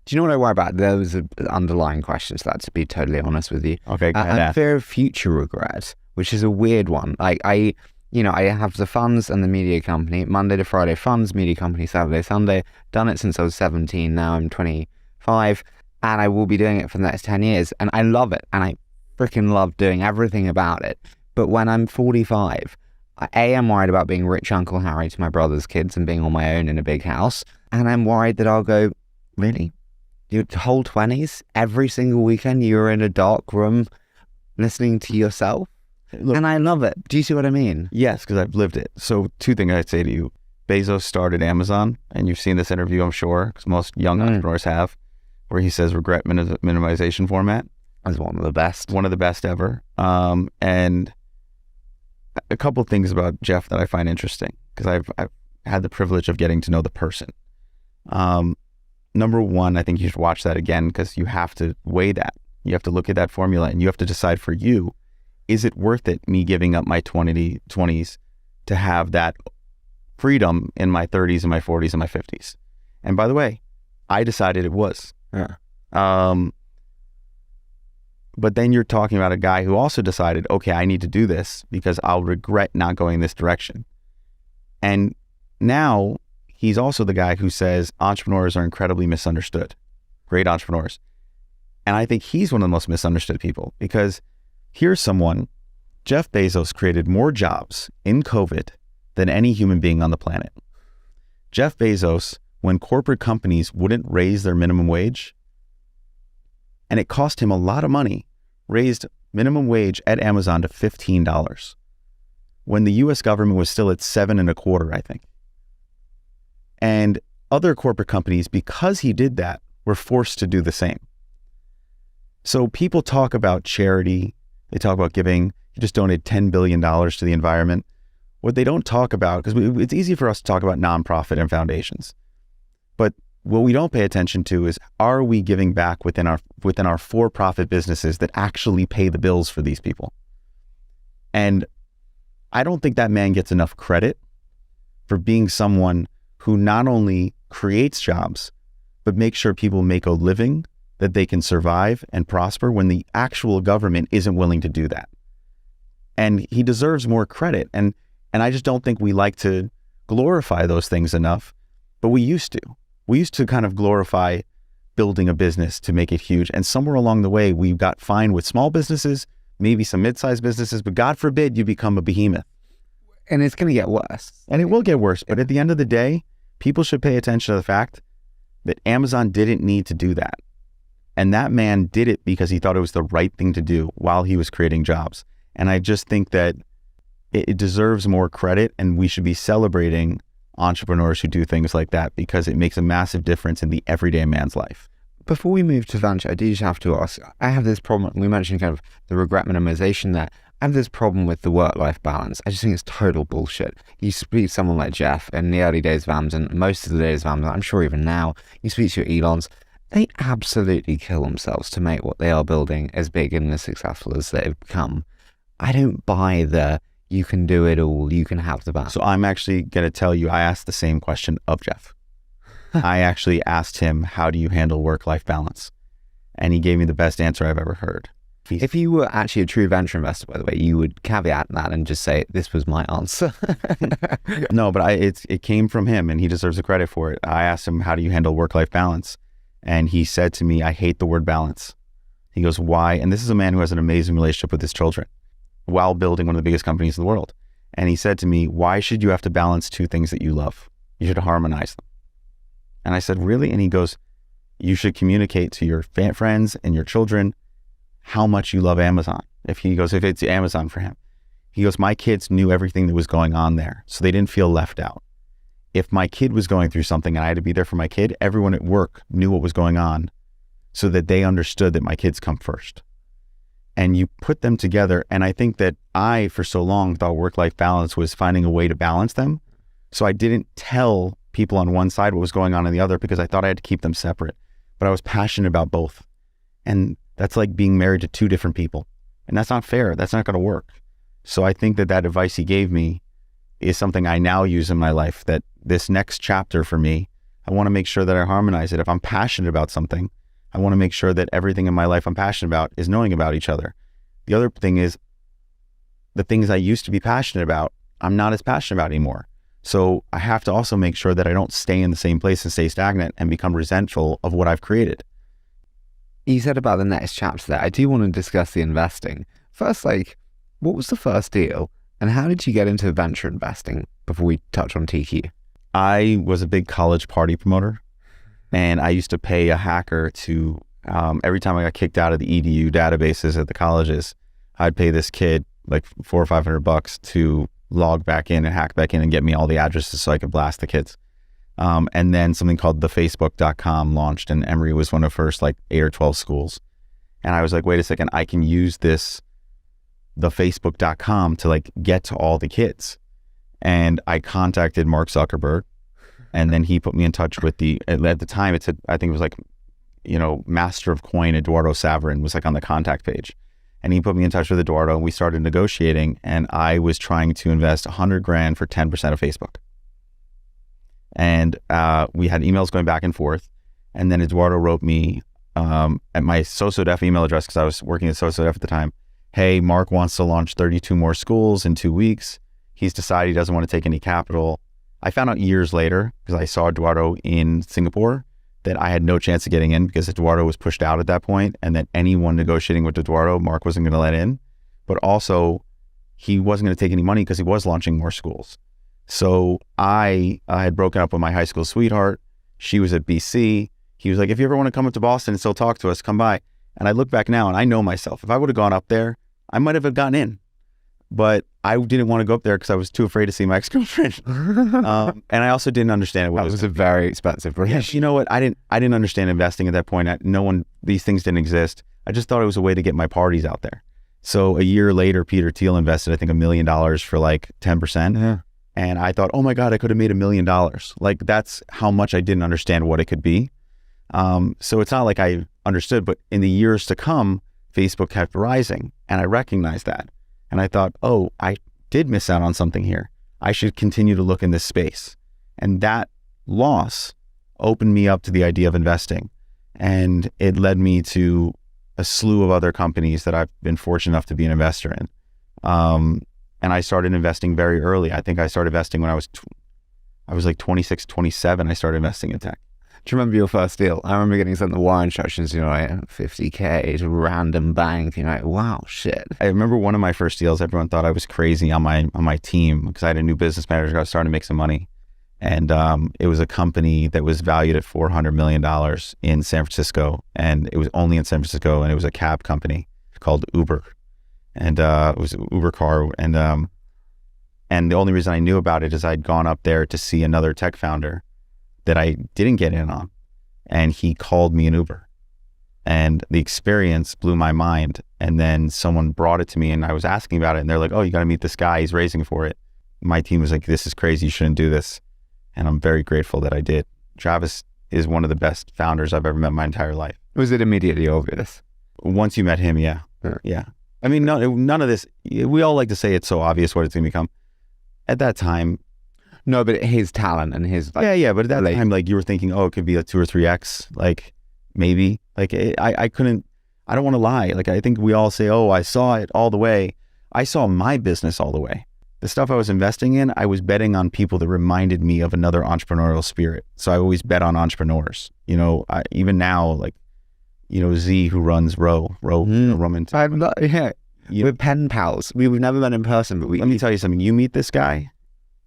Do you know what I worry about? There was an underlying question to that, to be totally honest with you. Okay, go ahead. I fear of future regret, which is a weird one. Like I have the funds and the media company, Monday to Friday funds, media company, Saturday, Sunday. Done it since I was 17. Now I'm 25, and I will be doing it for the next 10 years. And I love it, and I freaking love doing everything about it. But when I'm 45, I'm worried about being rich Uncle Harry to my brother's kids and being on my own in a big house. And I'm worried that I'll go, really? Your whole 20s, every single weekend, you're in a dark room listening to yourself? Look, and I love it. Do you see what I mean? Yes, because I've lived it. So 2 things I'd say to you. Bezos started Amazon, and you've seen this interview, I'm sure, because most young entrepreneurs have, where he says regret minimization format. That's one of the best. One of the best ever. And a couple of things about Jeff that I find interesting, because I've had the privilege of getting to know the person. Number one, I think you should watch that again, because you have to weigh that. You have to look at that formula, and you have to decide for you, is it worth it, me giving up my 20s to have that freedom in my 30s and my 40s and my 50s? And by the way, I decided it was. Yeah. But then you're talking about a guy who also decided, okay, I need to do this because I'll regret not going this direction. And now he's also the guy who says entrepreneurs are incredibly misunderstood. Great entrepreneurs. And I think he's one of the most misunderstood people, because here's someone, Jeff Bezos created more jobs in COVID than any human being on the planet. Jeff Bezos, when corporate companies wouldn't raise their minimum wage, and it cost him a lot of money, raised minimum wage at Amazon to $15, when the US government was still at $7.25, I think. And other corporate companies, because he did that, were forced to do the same. So people talk about charity, they talk about giving. He just donated $10 billion to the environment. What they don't talk about, because it's easy for us to talk about nonprofit and foundations, but What we don't pay attention to is, are we giving back within our for-profit businesses that actually pay the bills for these people? And I don't think that man gets enough credit for being someone who not only creates jobs, but makes sure people make a living, that they can survive and prosper when the actual government isn't willing to do that. And he deserves more credit. And I just don't think we like to glorify those things enough, but we used to. We used to kind of glorify building a business to make it huge. And somewhere along the way, we got fine with small businesses, maybe some mid-sized businesses, but God forbid you become a behemoth. And it's going to get worse. And it will get worse. But at the end of the day, people should pay attention to the fact that Amazon didn't need to do that. And that man did it because he thought it was the right thing to do while he was creating jobs. And I just think that it deserves more credit, and we should be celebrating entrepreneurs who do things like that, because it makes a massive difference in the everyday man's life. Before we move to venture, I do just have to ask, I have this problem, we mentioned kind of the regret minimization there. I have this problem with the work-life balance. I just think it's total bullshit. You speak to someone like Jeff in the early days of Amazon, most of the days of Amazon, I'm sure even now, you speak to your Elons, they absolutely kill themselves to make what they are building as big and as successful as they've become. I don't buy the, you can do it all, you can have the balance. So I'm actually going to tell you, I asked the same question of Jeff. I actually asked him, how do you handle work-life balance? And he gave me the best answer I've ever heard. If you were actually a true venture investor, by the way, you would caveat that and just say, this was my answer. No, but it came from him, and he deserves the credit for it. I asked him, how do you handle work-life balance? And he said to me, I hate the word balance. He goes, why? And this is a man who has an amazing relationship with his children while building one of the biggest companies in the world. And he said to me, why should you have to balance two things that you love? You should harmonize them. And I said, really? And he goes, you should communicate to your friends and your children how much you love Amazon. If it's Amazon for him. He goes, my kids knew everything that was going on there, so they didn't feel left out. If my kid was going through something and I had to be there for my kid, everyone at work knew what was going on so that they understood that my kids come first. And you put them together. And I think that I, for so long, thought work-life balance was finding a way to balance them. So I didn't tell people on one side what was going on the other, because I thought I had to keep them separate. But I was passionate about both. And that's like being married to two different people. And that's not fair. That's not going to work. So I think that advice he gave me is something I now use in my life, that this next chapter for me, I want to make sure that I harmonize it. If I'm passionate about something, I want to make sure that everything in my life I'm passionate about is knowing about each other. The other thing is, the things I used to be passionate about, I'm not as passionate about anymore. So I have to also make sure that I don't stay in the same place and stay stagnant and become resentful of what I've created. You said about the next chapter there. I do want to discuss the investing. First, what was the first deal, and how did you get into venture investing before we touch on TQ? I was a big college party promoter, and I used to pay a hacker to, every time I got kicked out of the EDU databases at the colleges, I'd pay this kid like $400 or $500 to log back in and hack back in and get me all the addresses so I could blast the kids. And then something called thefacebook.com launched, and Emory was one of the first 8 or 12 schools. And I was like, wait a second, I can use thefacebook.com to get to all the kids. And I contacted Mark Zuckerberg, and then he put me in touch with at the time it said, I think it was Master of Coin Eduardo Saverin was on the contact page. And he put me in touch with Eduardo, and we started negotiating, and I was trying to invest $100,000 for 10% of Facebook. And we had emails going back and forth. And then Eduardo wrote me at my SoSoDef email address, because I was working at SoSoDef at the time. Hey, Mark wants to launch 32 more schools in 2 weeks. He's decided he doesn't want to take any capital. I found out years later, because I saw Eduardo in Singapore, that I had no chance of getting in, because Eduardo was pushed out at that point, and that anyone negotiating with Eduardo, Mark wasn't going to let in. But also, he wasn't going to take any money because he was launching more schools. So I had broken up with my high school sweetheart. She was at BC. He was like, if you ever want to come up to Boston and still talk to us, come by. And I look back now and I know myself. If I would have gone up there, I might have gotten in. But I didn't want to go up there because I was too afraid to see my ex-girlfriend. And I also didn't understand it. That was a very expensive relationship. You know what? I didn't understand investing at that point. These things didn't exist. I just thought it was a way to get my parties out there. So a year later, Peter Thiel invested, I think, $1 million for 10%. Yeah. And I thought, oh my God, I could have made $1 million. Like that's how much I didn't understand what it could be. So it's not like I understood, but in the years to come, Facebook kept rising and I recognized that. And I thought, oh, I did miss out on something here. I should continue to look in this space. And that loss opened me up to the idea of investing. And it led me to a slew of other companies that I've been fortunate enough to be an investor in. And I started investing very early. I think I started investing when I was like 26, 27. I started investing in tech. Do you remember your first deal? I remember getting sent the wire instructions, like 50K to a random bank. Like, wow, shit. I remember one of my first deals, everyone thought I was crazy on my team because I had a new business manager. I was starting to make some money. And it was a company that was valued at $400 million in San Francisco. And it was only in San Francisco. And it was a cab company called Uber. And it was an Uber car. And the only reason I knew about it is I'd gone up there to see another tech founder that I didn't get in on. And he called me an Uber. And the experience blew my mind. And then someone brought it to me and I was asking about it. And they're like, oh, you got to meet this guy. He's raising for it. My team was like, this is crazy. You shouldn't do this. And I'm very grateful that I did. Travis is one of the best founders I've ever met in my entire life. Was it immediately obvious? Once you met him, yeah. Yeah. I mean, none of this, we all like to say it's so obvious what it's going to become. At that time. No, but his talent and his... Yeah. But at that time, like you were thinking, oh, it could be a 2 or 3X, like maybe. Like I don't want to lie. Like I think we all say, oh, I saw it all the way. I saw my business all the way. The stuff I was investing in, I was betting on people that reminded me of another entrepreneurial spirit. So I always bet on entrepreneurs. Even now, like, Z, who runs Roman. Yeah, we're pen pals. We've never met in person, but let me tell you something. You meet this guy,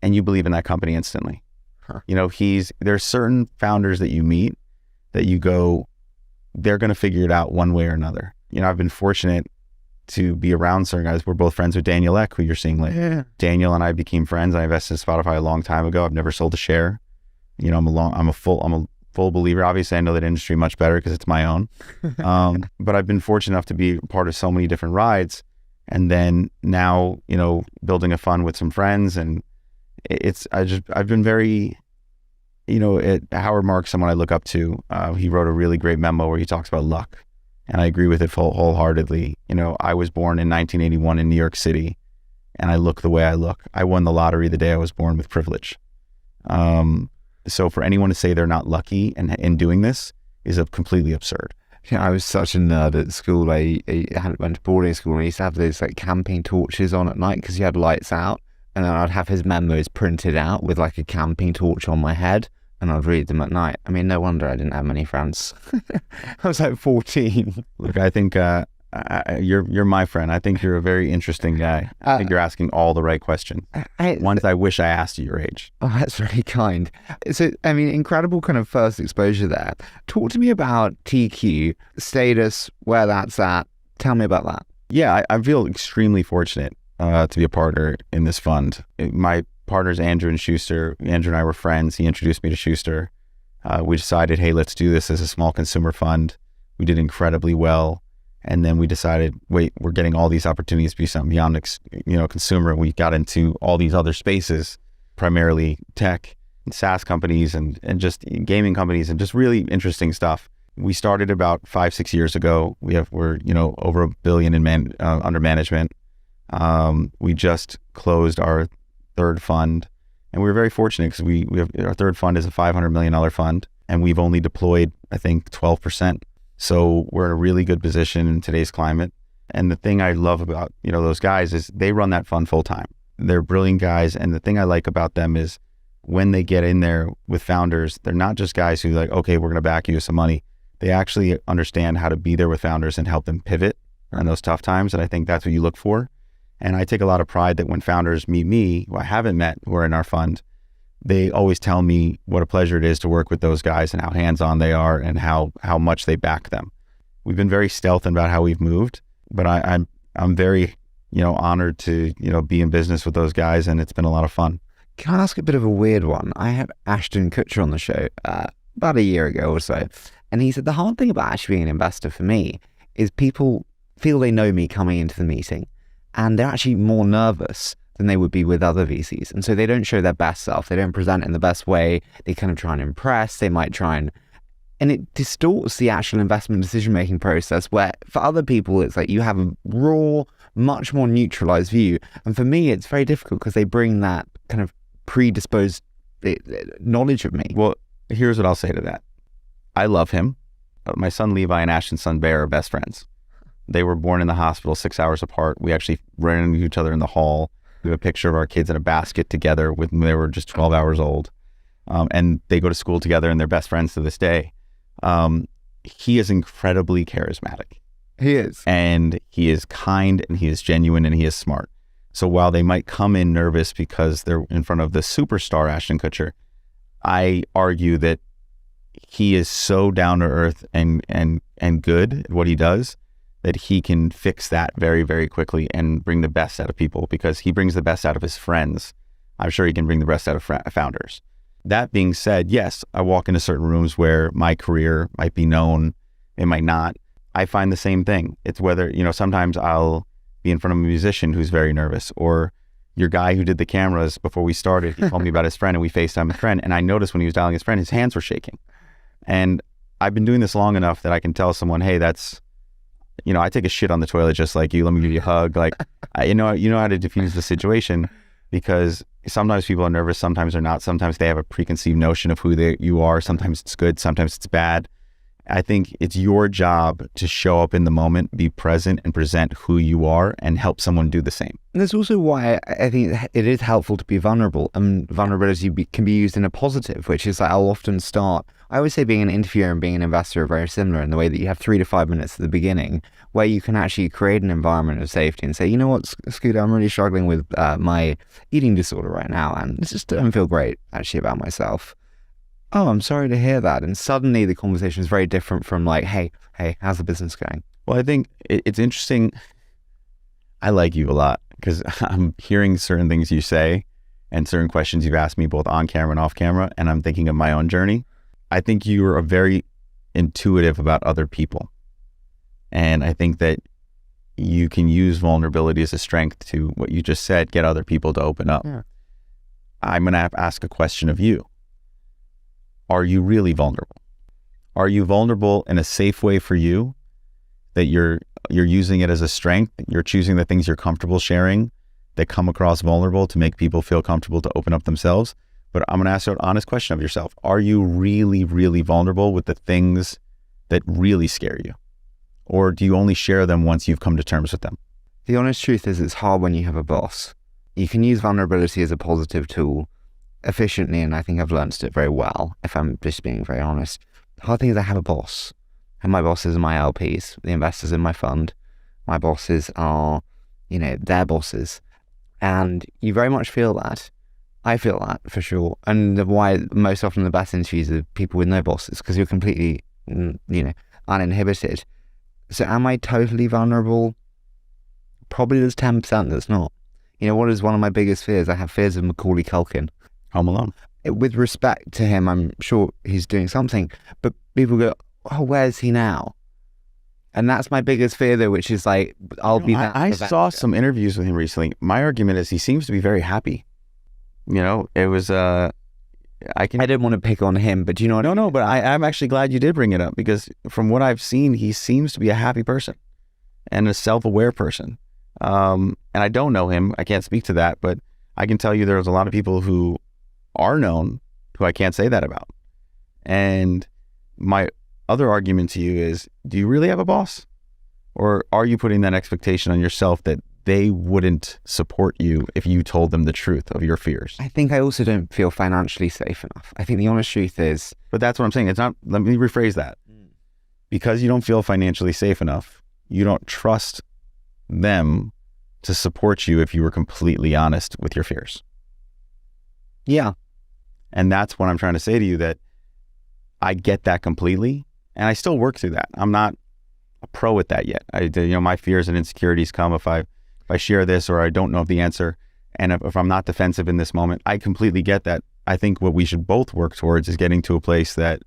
and you believe in that company instantly. Huh. There's certain founders that you meet that you go, they're going to figure it out one way or another. I've been fortunate to be around certain guys. We're both friends with Daniel Ek, who you're seeing later. Yeah. Daniel and I became friends. I invested in Spotify a long time ago. I've never sold a share. I'm a full believer. Obviously, I know that industry much better because it's my own. But I've been fortunate enough to be part of so many different rides. And then now, building a fund with some friends, and I've been very, Howard Marks, someone I look up to. He wrote a really great memo where he talks about luck. And I agree with it wholeheartedly. I was born in 1981 in New York City, and I look the way I look. I won the lottery the day I was born with privilege. So for anyone to say they're not lucky in doing this is completely absurd. I was such a nerd at school. I went to boarding school, and I used to have those like camping torches on at night because you had lights out. And then I'd have his memos printed out with like a camping torch on my head. And I'd read them at night. I mean, no wonder I didn't have many friends. I was like 14. Look, I think you're my friend. I think you're a very interesting guy. I think you're asking all the right questions. Ones I wish I asked at your age. Oh, that's very kind. So, I mean, incredible kind of first exposure there. Talk to me about TQ, status, where that's at. Tell me about that. Yeah, I feel extremely fortunate to be a partner in this fund. My partners, Andrew and Schuster. Andrew and I were friends. He introduced me to Schuster. We decided, hey, let's do this as a small consumer fund. We did incredibly well. And then we decided, wait, we're getting all these opportunities to be something beyond, consumer. And we got into all these other spaces, primarily tech and SaaS companies and just gaming companies and just really interesting stuff. We started about 5-6 years ago. We're over $1 billion under management. We just closed our third fund, and we were very fortunate because we have our third fund is a $500 million fund, and we've only deployed, I think, 12%. So we're in a really good position in today's climate. And the thing I love about those guys is they run that fund full time. They're brilliant guys, and the thing I like about them is when they get in there with founders, they're not just guys who like, okay, we're going to back you with some money. They actually understand how to be there with founders and help them pivot in those tough times, and I think that's what you look for. And I take a lot of pride that when founders meet me, who I haven't met, who are in our fund, they always tell me what a pleasure it is to work with those guys and how hands-on they are and how much they back them. We've been very stealth about how we've moved, but I'm very, honored to, be in business with those guys, and it's been a lot of fun. Can I ask a bit of a weird one? I had Ashton Kutcher on the show about a year ago or so, and he said the hard thing about actually being an investor for me is people feel they know me coming into the meeting, and they're actually more nervous than they would be with other VCs. And so they don't show their best self. They don't present in the best way. They kind of try and impress. They might try and it distorts the actual investment decision-making process, where for other people, it's like you have a raw, much more neutralized view. And for me, it's very difficult because they bring that kind of predisposed knowledge of me. Well, here's what I'll say to that. I love him. My son Levi and Ashton's son Bear are best friends. They were born in the hospital 6 hours apart. We actually ran into each other in the hall. We have a picture of our kids in a basket together when they were just 12 hours old. And they go to school together and they're best friends to this day. He is incredibly charismatic. He is. And he is kind and he is genuine and he is smart. So while they might come in nervous because they're in front of the superstar Ashton Kutcher, I argue that he is so down to earth and good at what he does that he can fix that very, very quickly and bring the best out of people, because he brings the best out of his friends. I'm sure he can bring the best out of founders. That being said, yes, I walk into certain rooms where my career might be known, it might not. I find the same thing. It's whether, sometimes I'll be in front of a musician who's very nervous, or your guy who did the cameras before we started, he told me about his friend and we FaceTime his friend. And I noticed when he was dialing his friend, his hands were shaking. And I've been doing this long enough that I can tell someone, hey, that's, I take a shit on the toilet just like you. Let me give you a hug. Like, you know how to diffuse the situation, because sometimes people are nervous, sometimes they're not. Sometimes they have a preconceived notion of who you are. Sometimes it's good, sometimes it's bad. I think it's your job to show up in the moment, be present, and present who you are, and help someone do the same. And that's also why I think it is helpful to be vulnerable, and vulnerability can be used in a positive, which is like I'll often start. I always say being an interviewer and being an investor are very similar in the way that you have 3 to 5 minutes at the beginning where you can actually create an environment of safety and say, you know what, Scooter, I'm really struggling with my eating disorder right now, and I just don't feel great actually about myself. Oh, I'm sorry to hear that. And suddenly the conversation is very different from like, hey, how's the business going? Well, I think it's interesting. I like you a lot because I'm hearing certain things you say and certain questions you've asked me both on camera and off camera, and I'm thinking of my own journey. I think you are very intuitive about other people. And I think that you can use vulnerability as a strength to, what you just said, get other people to open up. Yeah. I'm going to ask a question of you. Are you really vulnerable? Are you vulnerable in a safe way for you, that you're using it as a strength? You're choosing the things you're comfortable sharing that come across vulnerable to make people feel comfortable to open up themselves. But I'm going to ask you an honest question of yourself. Are you really, really vulnerable with the things that really scare you? Or do you only share them once you've come to terms with them? The honest truth is it's hard when you have a boss. You can use vulnerability as a positive tool efficiently, and I think I've learned it very well, if I'm just being very honest. The hard thing is I have a boss, and my bosses are my LPs, the investors in my fund. My bosses are, their bosses, and you very much feel that. I feel that for sure, and why most often the best interviews are people with no bosses, because you're completely, uninhibited. So am I totally vulnerable? Probably there's 10% that's not. What is one of my biggest fears? I have fears of Macaulay Culkin. Home Alone. With respect to him, I'm sure he's doing something, but people go, oh, where's he now? And that's my biggest fear, though, which is like, I'll be that. I saw some interviews with him recently. My argument is he seems to be very happy. It was, I didn't want to pick on him, but No, but I'm actually glad you did bring it up, because from what I've seen, he seems to be a happy person and a self-aware person. And I don't know him. I can't speak to that, but I can tell you there's a lot of people who are known who I can't say that about. And my other argument to you is, do you really have a boss? Or are you putting that expectation on yourself that they wouldn't support you if you told them the truth of your fears? I think I also don't feel financially safe enough. I think the honest truth is... But that's what I'm saying. It's not, let me rephrase that. Because you don't feel financially safe enough, you don't trust them to support you if you were completely honest with your fears. Yeah. And that's what I'm trying to say to you, that I get that completely, and I still work through that. I'm not a pro at that yet. My fears and insecurities come if I share this, or I don't know the answer, and if I'm not defensive in this moment. I completely get that. I think what we should both work towards is getting to a place that...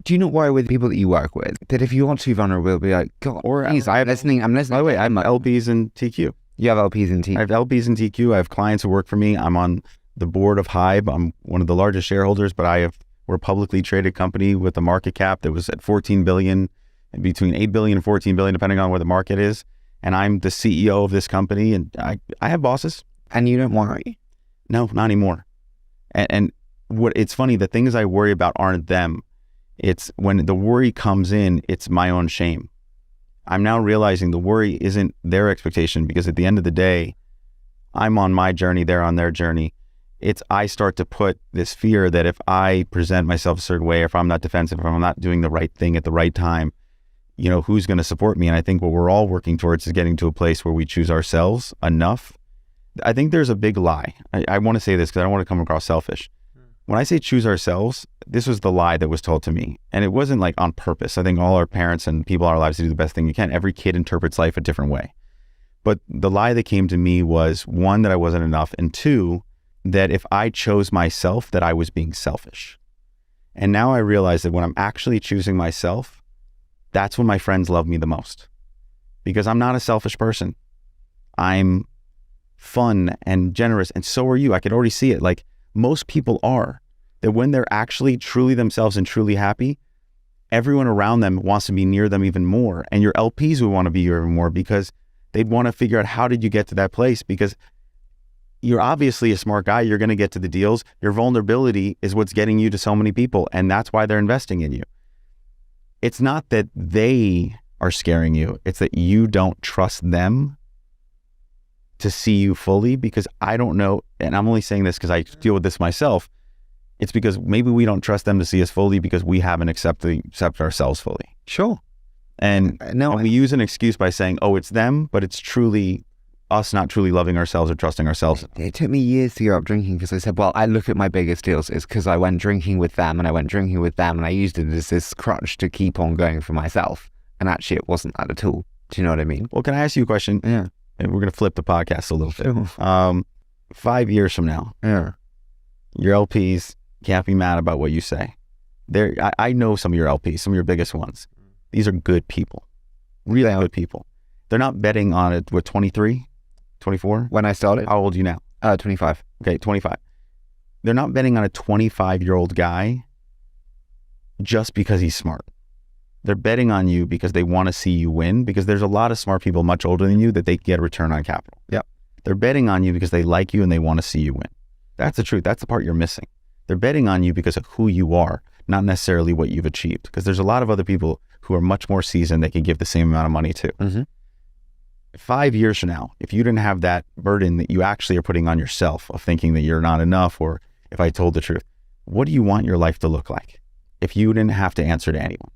Do you not worry with people that you work with that if you are too vulnerable, be like, God, or please, I'm listening. By the way, I'm LBs and TQ. You have LPs in TQ. I have LPs in TQ. I have clients who work for me. I'm on the board of Hybe. I'm one of the largest shareholders, but we're a publicly traded company with a market cap that was at 14 billion, and between 8 billion and 14 billion, depending on where the market is. And I'm the CEO of this company, and I have bosses. And you don't worry? No, not anymore. And what it's funny, the things I worry about aren't them. It's when the worry comes in, it's my own shame. I'm now realizing the worry isn't their expectation, because at the end of the day, I'm on my journey, they're on their journey. I start to put this fear that if I present myself a certain way, if I'm not defensive, if I'm not doing the right thing at the right time, who's going to support me? And I think what we're all working towards is getting to a place where we choose ourselves enough. I think there's a big lie. I want to say this because I don't want to come across selfish. When I say choose ourselves, this was the lie that was told to me. And it wasn't like on purpose. I think all our parents and people in our lives do the best thing you can. Every kid interprets life a different way. But the lie that came to me was, one, that I wasn't enough, and two, that if I chose myself, that I was being selfish. And now I realize that when I'm actually choosing myself, that's when my friends love me the most, because I'm not a selfish person. I'm fun and generous, and so are you. I could already see it. Like most people are, that when they're actually truly themselves and truly happy, everyone around them wants to be near them even more. And your LPs would want to be here even more, because they'd want to figure out, how did you get to that place? Because you're obviously a smart guy. You're going to get to the deals. Your vulnerability is what's getting you to so many people. And that's why they're investing in you. It's not that they are scaring you. It's that you don't trust them to see you fully, because I don't know. And I'm only saying this because I deal with this myself. It's because maybe we don't trust them to see us fully because we haven't accepted ourselves fully. Sure. And we use an excuse by saying, oh, it's them, but it's truly us not truly loving ourselves or trusting ourselves. It took me years to give up drinking, because I said, well, I look at my biggest deals is because I went drinking with them, and I went drinking with them, and I used it as this crutch to keep on going for myself. And actually it wasn't that at all. Do you know what I mean? Well, can I ask you a question? Yeah. And we're going to flip the podcast a little bit. Sure. 5 years from now, Yeah. your LPs can't be mad about what you say. I know some of your LPs, some of your biggest ones. These are good people, really good people. They're not betting on it with 23, 24. When I started? How old are you now? 25. Okay, 25. They're not betting on a 25-year-old guy just because he's smart. They're betting on you because they want to see you win, because there's a lot of smart people much older than you that they get a return on capital. Yep. They're betting on you because they like you and they want to see you win. That's the truth. That's the part you're missing. They're betting on you because of who you are, not necessarily what you've achieved, because there's a lot of other people who are much more seasoned they can give the same amount of money to. Mm-hmm. 5 years from now, if you didn't have that burden that you actually are putting on yourself of thinking that you're not enough, or if I told the truth, what do you want your life to look like if you didn't have to answer to anyone?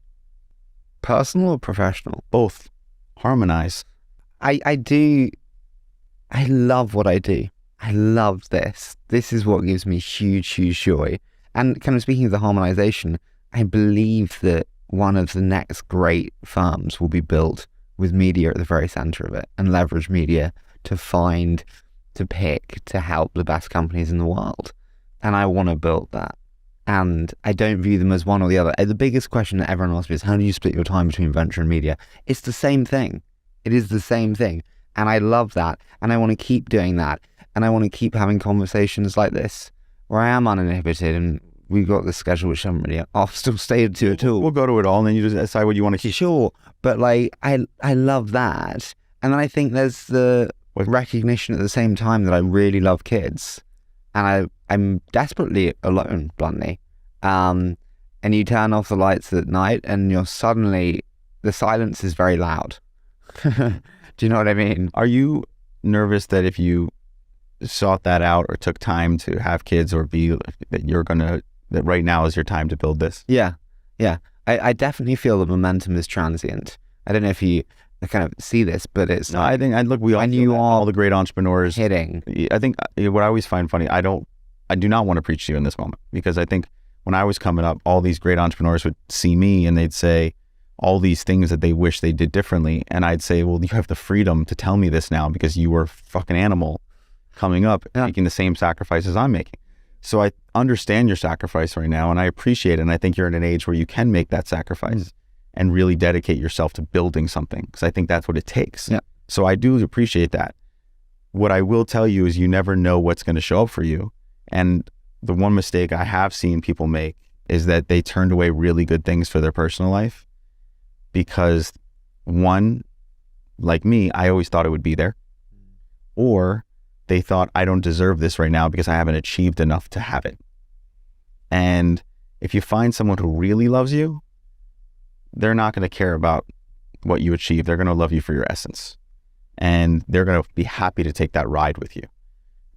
Personal or professional? Both. Harmonize. I love what I do. I love this. This is what gives me huge, huge joy. And kind of speaking of the harmonization, I believe that one of the next great firms will be built with media at the very center of it, and leverage media to find, to pick, to help the best companies in the world. And I want to build that. And I don't view them as one or the other. The biggest question that everyone asks me is, how do you split your time between venture and media? It's the same thing. It is the same thing. And I love that. And I want to keep doing that. And I want to keep having conversations like this, where I am uninhibited, and we've got the schedule, which I'm really, I'll still stay to it all. We'll go to it all, and then you just decide what you want to keep. Sure. But like, I love that. And then I think there's the recognition at the same time that I really love kids. And I'm desperately alone, bluntly. And you turn off the lights at night, and you're suddenly, the silence is very loud. Do you know what I mean? Are you nervous that if you sought that out or took time to have kids, or that right now is your time to build this? Yeah. I definitely feel the momentum is transient. I don't know if you kind of see this, but it's... No, I think, we all the great entrepreneurs hitting. I think what I always find funny, I do not want to preach to you in this moment, because I think when I was coming up, all these great entrepreneurs would see me and they'd say all these things that they wish they did differently. And I'd say, well, you have the freedom to tell me this now, because you were a fucking animal coming up, making the same sacrifices I'm making. So I understand your sacrifice right now, and I appreciate it. And I think you're in an age where you can make that sacrifice and really dedicate yourself to building something, because I think that's what it takes. Yeah. So I do appreciate that. what I will tell you is you never know what's going to show up for you. And the one mistake I have seen people make is that they turned away really good things for their personal life because, one, like me, I always thought it would be there. Or they thought, I don't deserve this right now because I haven't achieved enough to have it. And if you find someone who really loves you, they're not going to care about what you achieve. They're going to love you for your essence. And they're going to be happy to take that ride with you.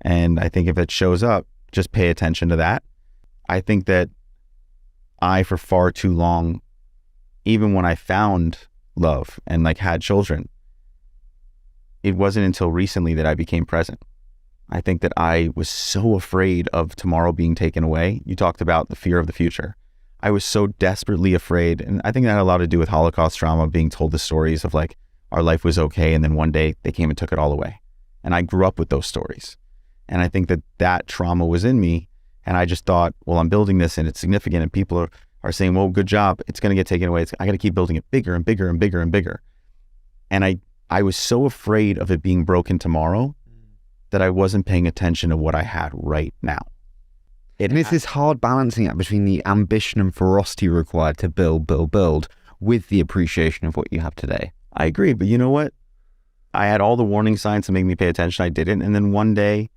And I think if it shows up, just pay attention to that. I think that I, for far too long, even when I found love and like had children, it wasn't until recently that I became present. I think that I was so afraid of tomorrow being taken away. You talked about the fear of the future. I was so desperately afraid. And I think that had a lot to do with Holocaust trauma, being told the stories of like our life was okay. And then one day they came and took it all away. And I grew up with those stories. And I think that that trauma was in me. And I just thought, well, I'm building this and it's significant. And people are saying, well, good job. It's going to get taken away. I got to keep building it bigger and bigger and bigger and bigger. And I was so afraid of it being broken tomorrow that I wasn't paying attention to what I had right now. And it's this hard balancing act between the ambition and ferocity required to build with the appreciation of what you have today. I agree. But you know what? I had all the warning signs to make me pay attention. I didn't. And then one day,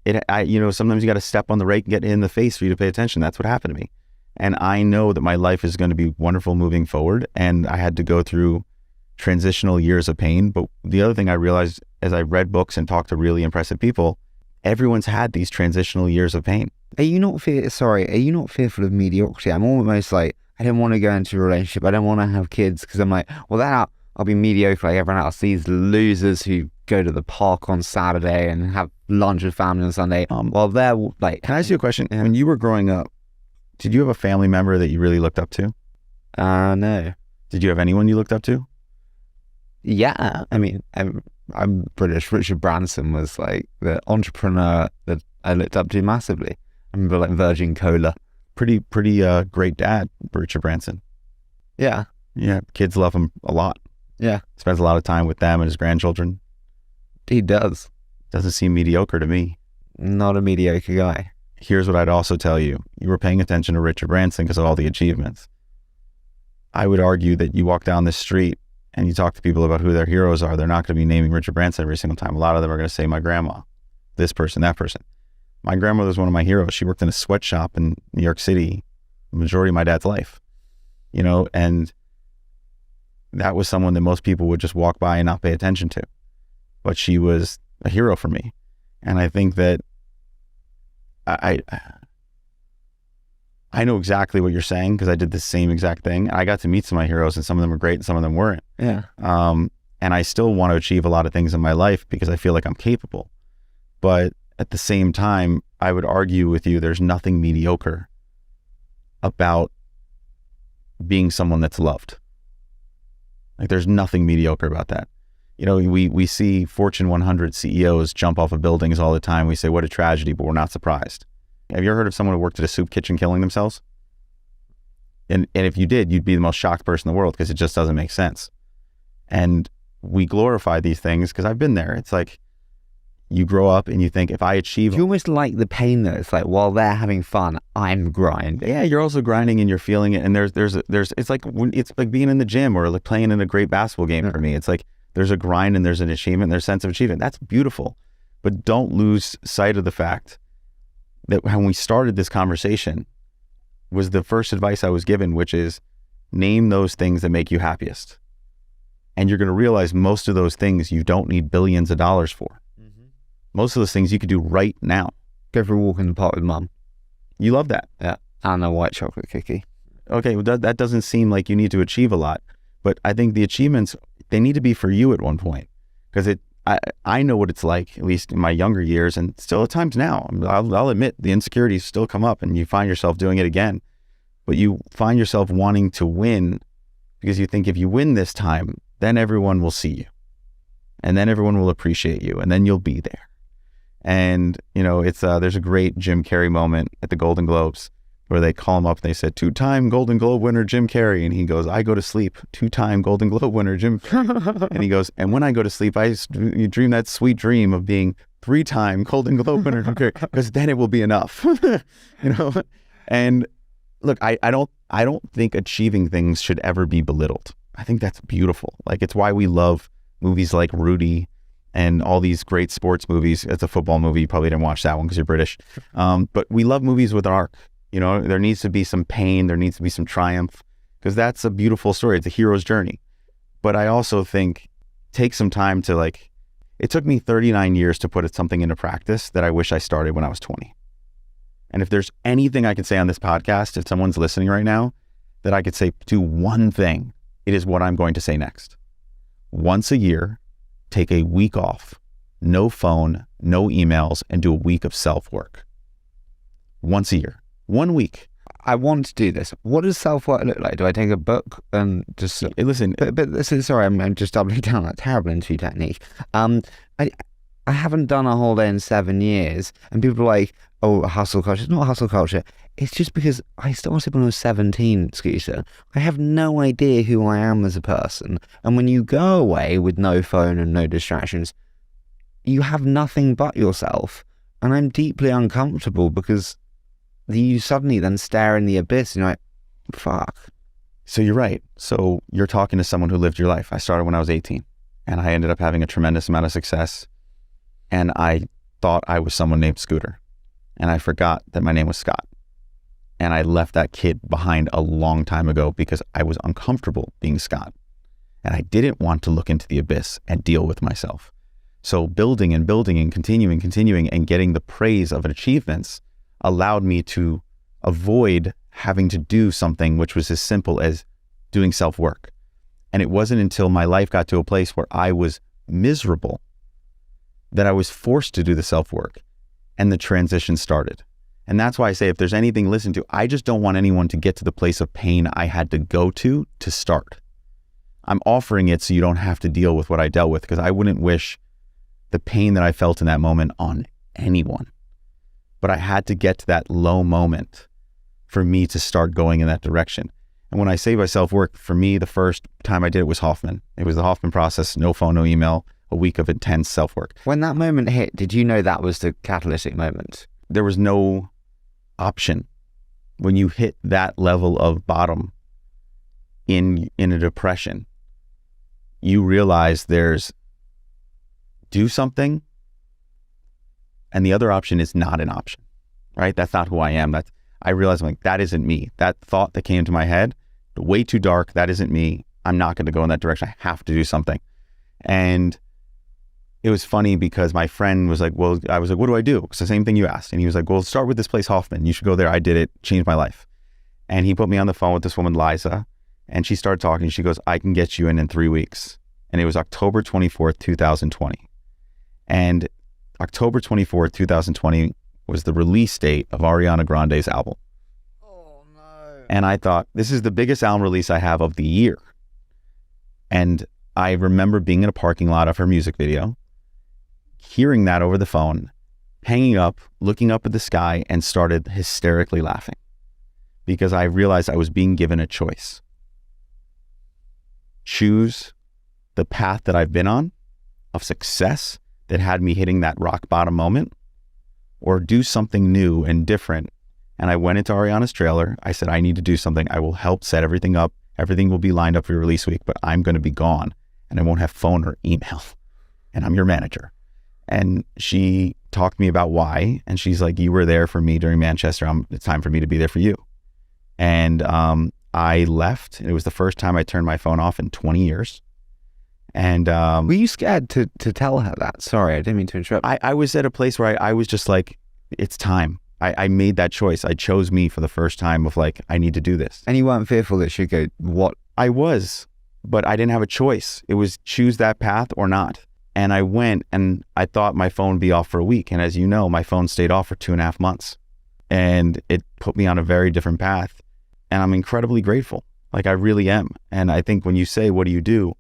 sometimes you got to step on the rake and get in the face for you to pay attention. That's what happened to me. And I know that my life is going to be wonderful moving forward. And I had to go through transitional years of pain. But the other thing I realized as I read books and talked to really impressive people, everyone's had these transitional years of pain. Are you not fearful of mediocrity? I'm almost like, I don't want to go into a relationship. I don't want to have kids because I'm like, well, then I'll be mediocre like everyone else. These losers who go to the park on Saturday and have lunch with family on Sunday. Well, they're like... Can I ask you a question? When you were growing up, did you have a family member that you really looked up to? No. Did you have anyone you looked up to? Yeah. I mean, I'm British. Richard Branson was like the entrepreneur that I looked up to massively. I remember like Virgin Cola. Pretty great dad, Richard Branson. Yeah. Yeah. Kids love him a lot. Yeah. Spends a lot of time with them and his grandchildren. He does. Doesn't seem mediocre to me. Not a mediocre guy. Here's what I'd also tell you. You were paying attention to Richard Branson because of all the achievements. I would argue that you walk down this street and you talk to people about who their heroes are, they're not going to be naming Richard Branson every single time. A lot of them are going to say my grandma, this person, that person. My grandmother was one of my heroes. She worked in a sweatshop in New York City the majority of my dad's life, and that was someone that most people would just walk by and not pay attention to. But she was a hero for me. And I think that I know exactly what you're saying because I did the same exact thing. I got to meet some of my heroes and some of them were great and some of them weren't. Yeah. And I still want to achieve a lot of things in my life because I feel like I'm capable. But at the same time, I would argue with you, there's nothing mediocre about being someone that's loved. Like there's nothing mediocre about that. We see Fortune 100 CEOs jump off of buildings all the time. We say, what a tragedy, but we're not surprised. Have you ever heard of someone who worked at a soup kitchen killing themselves? And if you did, you'd be the most shocked person in the world because it just doesn't make sense. And we glorify these things because I've been there. It's like you grow up and you think if I achieve... You almost like the pain though. It's like while they're having fun, I'm grinding. Yeah, you're also grinding and you're feeling it. And there's it's like being in the gym or like playing in a great basketball game for me. It's like there's a grind and there's an achievement, there's a sense of achievement. That's beautiful. But don't lose sight of the fact that when we started this conversation was the first advice I was given, which is name those things that make you happiest. And you're going to realize most of those things you don't need billions of dollars for. Mm-hmm. Most of those things you could do right now. Go for a walk in the park with mum. You love that. Yeah. And a white chocolate cookie. Okay, well, that doesn't seem like you need to achieve a lot. But I think the achievements, they need to be for you at one point. Because I know what it's like, at least in my younger years, and still at times now. I'll admit the insecurities still come up and you find yourself doing it again. But you find yourself wanting to win because you think if you win this time, then everyone will see you. And then everyone will appreciate you. And then you'll be there. And, it's there's a great Jim Carrey moment at the Golden Globes where they call him up and they said, 2-time Golden Globe winner Jim Carrey. And he goes, I go to sleep, 2-time Golden Globe winner Jim Carrey. And he goes, and when I go to sleep, you dream that sweet dream of being 3-time Golden Globe winner Jim Carrey, because then it will be enough. And look, I don't think achieving things should ever be belittled. I think that's beautiful. Like, it's why we love movies like Rudy and all these great sports movies. It's a football movie. You probably didn't watch that one because you're British. But we love movies with an arc. There needs to be some pain. There needs to be some triumph, because that's a beautiful story. It's a hero's journey. But I also think take some time to, like, it took me 39 years to put something into practice that I wish I started when I was 20. And if there's anything I could say on this podcast, if someone's listening right now, that I could say, do one thing, it is what I'm going to say next. Once a year, take a week off, no phone, no emails, and do a week of self-work. Once a year, 1 week. I want to do this. What does self-work look like? Do I take a book and just listen? But listen, sorry, I'm just doubling down on that terrible interview technique. I haven't done a whole day in 7 years, and people are like, oh, hustle culture. It's not hustle culture. It's just because I started when I was 17, Scooter. I have no idea who I am as a person. And when you go away with no phone and no distractions, you have nothing but yourself. And I'm deeply uncomfortable because you suddenly then stare in the abyss and you're like, fuck. So you're right. So you're talking to someone who lived your life. I started when I was 18, and I ended up having a tremendous amount of success. And I thought I was someone named Scooter. And I forgot that my name was Scott. And I left that kid behind a long time ago because I was uncomfortable being Scott. And I didn't want to look into the abyss and deal with myself. So building and continuing and getting the praise of achievements allowed me to avoid having to do something which was as simple as doing self-work. And it wasn't until my life got to a place where I was miserable that I was forced to do the self-work, and the transition started. And that's why I say, if there's anything listened to, I just don't want anyone to get to the place of pain I had to go to start. I'm offering it so you don't have to deal with what I dealt with, because I wouldn't wish the pain that I felt in that moment on anyone. But I had to get to that low moment for me to start going in that direction. And when I say by self-work, for me, the first time I did it was Hoffman. It was the Hoffman process, no phone, no email, a week of intense self-work. When that moment hit, did you know that was the catalytic moment? There was no option. When you hit that level of bottom in a depression, you realize there's do something, and the other option is not an option, right? That's not who I am. I realized, I'm like, that isn't me. That thought that came to my head, way too dark, that isn't me. I'm not going to go in that direction. I have to do something. And it was funny because my friend was like, well, I was like, what do I do? It's the same thing you asked. And he was like, well, start with this place, Hoffman. You should go there. I did it, changed my life. And he put me on the phone with this woman, Liza, and she started talking. She goes, I can get you in 3 weeks. And it was October 24th, 2020. And October 24th, 2020 was the release date of Ariana Grande's album. Oh, no. And I thought, this is the biggest album release I have of the year. And I remember being in a parking lot of her music video, hearing that over the phone, hanging up, looking up at the sky, and started hysterically laughing because I realized I was being given a choice. Choose the path that I've been on of success that had me hitting that rock bottom moment, or do something new and different. And I went into Ariana's trailer. I said, I need to do something. I will help set everything up. Everything will be lined up for your release week, but I'm going to be gone and I won't have phone or email. And I'm your manager. And she talked to me about why. And she's like, you were there for me during Manchester. It's time for me to be there for you. And I left. It was the first time I turned my phone off in 20 years. And were you scared to tell her that? Sorry, I didn't mean to interrupt. I was at a place where I was just like, it's time. I made that choice. I chose me for the first time of like, I need to do this. And you weren't fearful that she'd go, what? I was, but I didn't have a choice. It was choose that path or not. And I went, and I thought my phone would be off for a week. And as you know, my phone stayed off for 2.5 months. And it put me on a very different path. And I'm incredibly grateful. Like, I really am. And I think when you say, what do you do?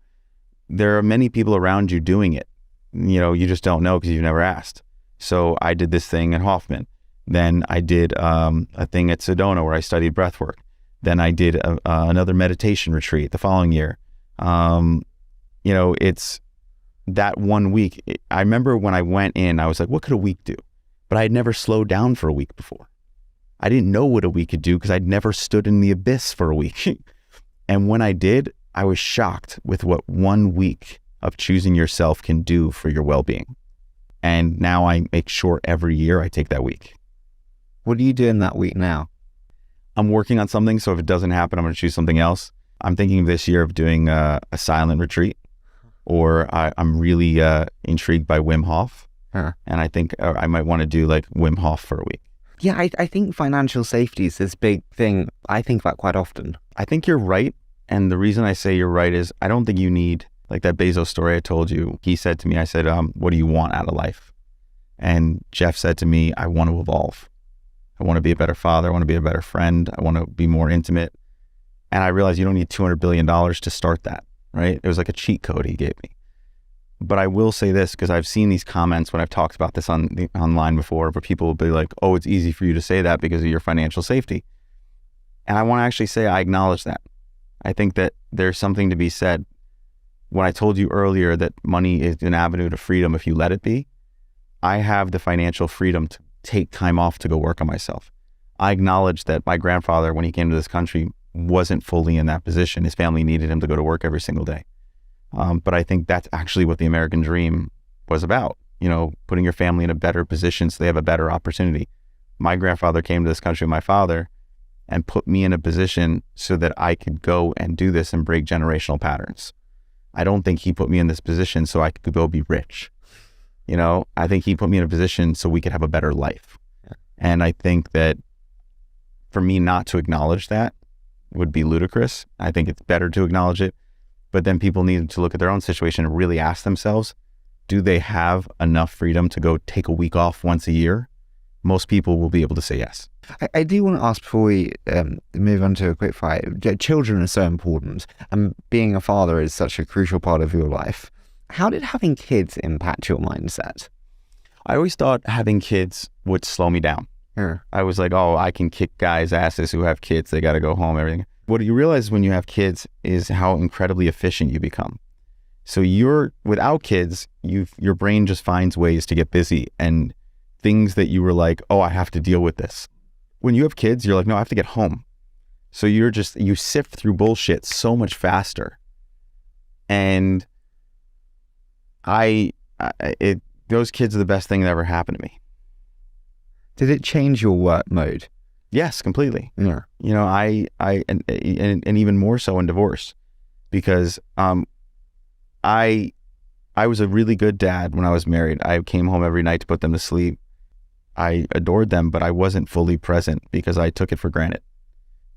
There are many people around you doing it. You know, you just don't know because you've never asked. So I did this thing at Hoffman. Then I did a thing at Sedona where I studied breath work. Then I did another meditation retreat the following year. It's that 1 week. I remember when I went in, I was like, what could a week do? But I had never slowed down for a week before. I didn't know what a week could do because I'd never stood in the abyss for a week. And when I did, I was shocked with what 1 week of choosing yourself can do for your well-being. And now I make sure every year I take that week. What are you doing that week now? I'm working on something, so if it doesn't happen, I'm going to choose something else. I'm thinking this year of doing a silent retreat, or I'm really intrigued by Wim Hof. Huh. And I think I might want to do like Wim Hof for a week. Yeah, I think financial safety is this big thing I think about quite often. I think you're right. And the reason I say you're right is I don't think you need, like that Bezos story I told you. He said to me, I said, what do you want out of life? And Jeff said to me, I want to evolve. I want to be a better father. I want to be a better friend. I want to be more intimate. And I realized you don't need $200 billion to start that, right? It was like a cheat code he gave me. But I will say this, because I've seen these comments when I've talked about this online before, where people will be like, oh, it's easy for you to say that because of your financial safety. And I want to actually say I acknowledge that. I think that there's something to be said. When I told you earlier that money is an avenue to freedom if you let it be, I have the financial freedom to take time off to go work on myself. I acknowledge that my grandfather, when he came to this country, wasn't fully in that position. His family needed him to go to work every single day. But I think that's actually what the American dream was about, putting your family in a better position so they have a better opportunity. My grandfather came to this country with my father and put me in a position so that I could go and do this and break generational patterns. I don't think he put me in this position so I could go be rich. I think he put me in a position so we could have a better life. Yeah. And I think that for me not to acknowledge that would be ludicrous. I think it's better to acknowledge it. But then people need to look at their own situation and really ask themselves, do they have enough freedom to go take a week off once a year? Most people will be able to say yes. I do want to ask before we move on to a quick fire. Children are so important, and being a father is such a crucial part of your life. How did having kids impact your mindset? I always thought having kids would slow me down. Yeah. I was like, oh, I can kick guys' asses who have kids. They got to go home, everything. What you realize when you have kids is how incredibly efficient you become. So without kids, your brain just finds ways to get busy, and things that you were like, oh, I have to deal with this. When you have kids, you're like, no, I have to get home. So you sift through bullshit so much faster. And those kids are the best thing that ever happened to me. Did it change your work mode? Yes, completely. Yeah. And even more so in divorce, because I was a really good dad when I was married. I came home every night to put them to sleep. I adored them, but I wasn't fully present because I took it for granted.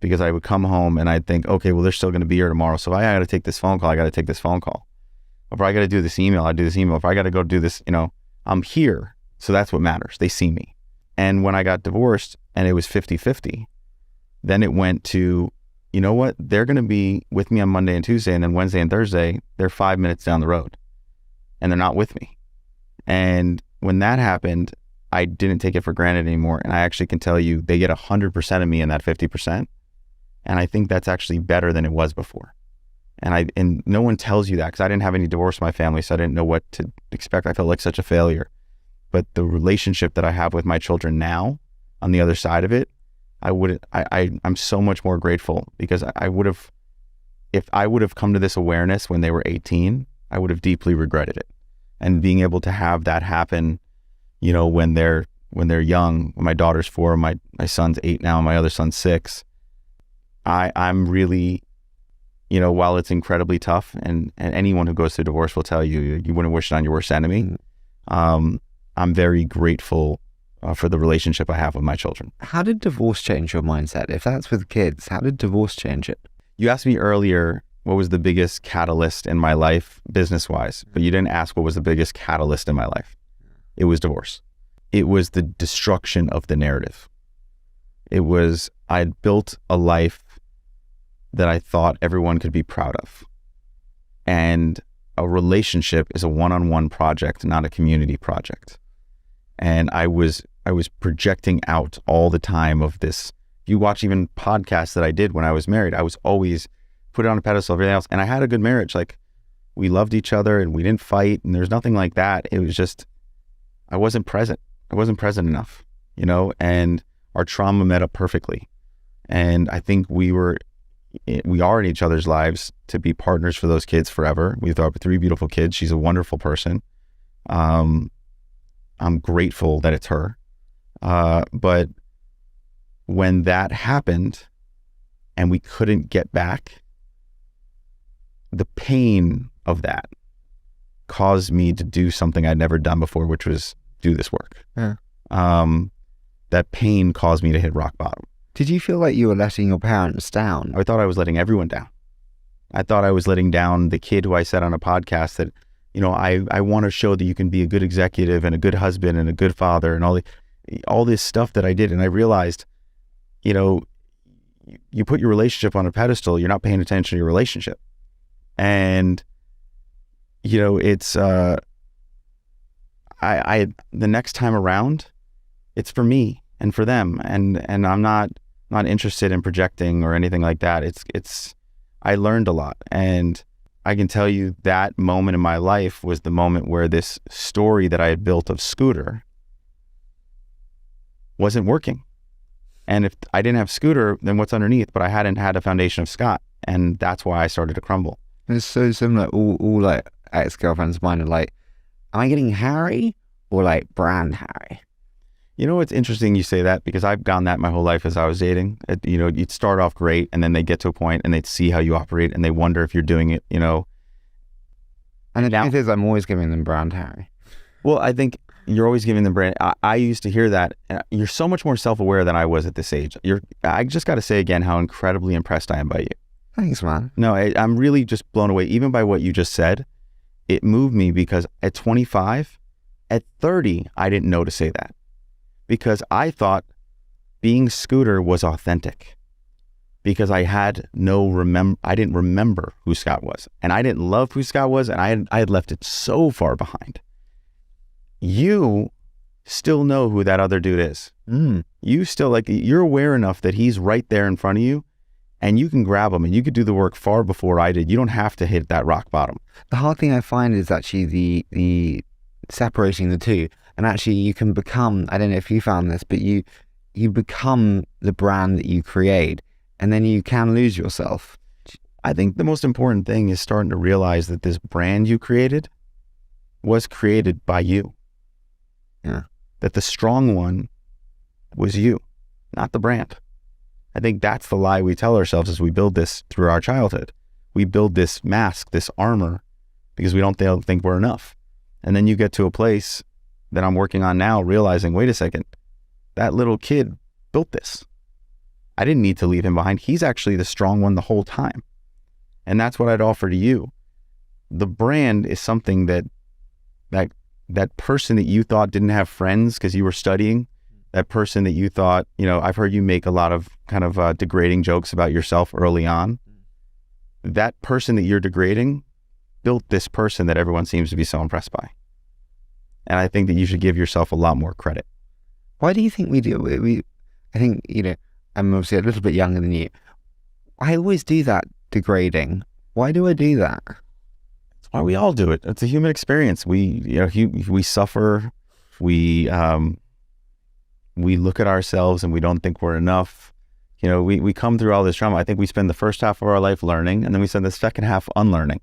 Because I would come home and I'd think, okay, well, they're still going to be here tomorrow. So if I got to take this phone call, I got to take this phone call. If I got to do this email, I do this email. If I got to go do this, I'm here. So that's what matters. They see me. And when I got divorced and it was 50-50, then it went to, you know what? They're going to be with me on Monday and Tuesday, and then Wednesday and Thursday, they're 5 minutes down the road and they're not with me. And when that happened, I didn't take it for granted anymore. And I actually can tell you, they get 100% of me in that 50%. And I think that's actually better than it was before. And no one tells you that, because I didn't have any divorce in my family, so I didn't know what to expect. I felt like such a failure. But the relationship that I have with my children now, on the other side of it, I'm so much more grateful, because if I would have come to this awareness when they were 18, I would have deeply regretted it. And being able to have that happen, when they're young, when my daughter's 4, my son's 8 now, and my other son's 6, I'm really, while it's incredibly tough, and anyone who goes through divorce will tell you, you wouldn't wish it on your worst enemy. I'm very grateful for the relationship I have with my children. How did divorce change your mindset? If that's with kids, how did divorce change it? You asked me earlier what was the biggest catalyst in my life business-wise, but you didn't ask what was the biggest catalyst in my life. It was divorce. It was the destruction of the narrative. I'd built a life that I thought everyone could be proud of. And a relationship is a one-on-one project, not a community project. And I was was projecting out all the time of this. If you watch even podcasts that I did when I was married, I was always put it on a pedestal, everything else. And I had a good marriage. Like, we loved each other and we didn't fight and there's nothing like that. It was just, I wasn't present. I wasn't present enough, and our trauma met up perfectly. And I think we are in each other's lives to be partners for those kids forever. We've got 3 beautiful kids. She's a wonderful person. I'm grateful that it's her. But when that happened and we couldn't get back, the pain of that caused me to do something I'd never done before, which was do this work. Yeah. That pain caused me to hit rock bottom. Did you feel like you were letting your parents down? I thought I was letting everyone down. I thought I was letting down the kid who I said on a podcast that, I want to show that you can be a good executive and a good husband and a good father and all this stuff that I did. And I realized, you put your relationship on a pedestal, you're not paying attention to your relationship. And, it's, the next time around, it's for me and for them. And I'm not interested in projecting or anything like that. I learned a lot. And I can tell you that moment in my life was the moment where this story that I had built of Scooter wasn't working. And if I didn't have Scooter, then what's underneath? But I hadn't had a foundation of Scott. And that's why I started to crumble. It's so similar. All like ex-girlfriends of mine are like, am I getting Harry or like brand Harry? It's interesting you say that, because I've gone that my whole life as I was dating. You'd start off great and then they get to a point and they'd see how you operate and they wonder if you're doing it, And the truth is, I'm always giving them brand Harry. Well, I think you're always giving them brand. I used to hear that. You're so much more self-aware than I was at this age. I just got to say again how incredibly impressed I am by you. Thanks, man. No, I'm really just blown away. Even by what you just said, it moved me, because at 25, at 30, I didn't know to say that. Because I thought being Scooter was authentic, because I had I didn't remember who Scott was, and I didn't love who Scott was, and I had left it so far behind. You still know who that other dude is. You still, you're aware enough that he's right there in front of you, and you can grab him, and you could do the work far before I did. You don't have to hit that rock bottom. The hard thing I find is actually the separating the two. And actually you can become, I don't know if you found this, but you become the brand that you create, and then you can lose yourself. I think the most important thing is starting to realize that this brand you created was created by you. Yeah. That the strong one was you, not the brand. I think that's the lie we tell ourselves as we build this through our childhood. We build this mask, this armor, because we don't think we're enough. And then you get to a place that I'm working on now, realizing, wait a second, that little kid built this. I didn't need to leave him behind. He's actually the strong one the whole time. And that's what I'd offer to you. The brand is something that person that you thought didn't have friends because you were studying, that person that you thought, I've heard you make a lot of kind of degrading jokes about yourself early on. That person that you're degrading built this person that everyone seems to be so impressed by. And I think that you should give yourself a lot more credit. Why do you think we do? I think, I'm obviously a little bit younger than you. I always do that degrading. Why do I do that? That's why we all do it. It's a human experience. We suffer. We look at ourselves and we don't think we're enough. We come through all this trauma. I think we spend the first half of our life learning, and then we spend the second half unlearning.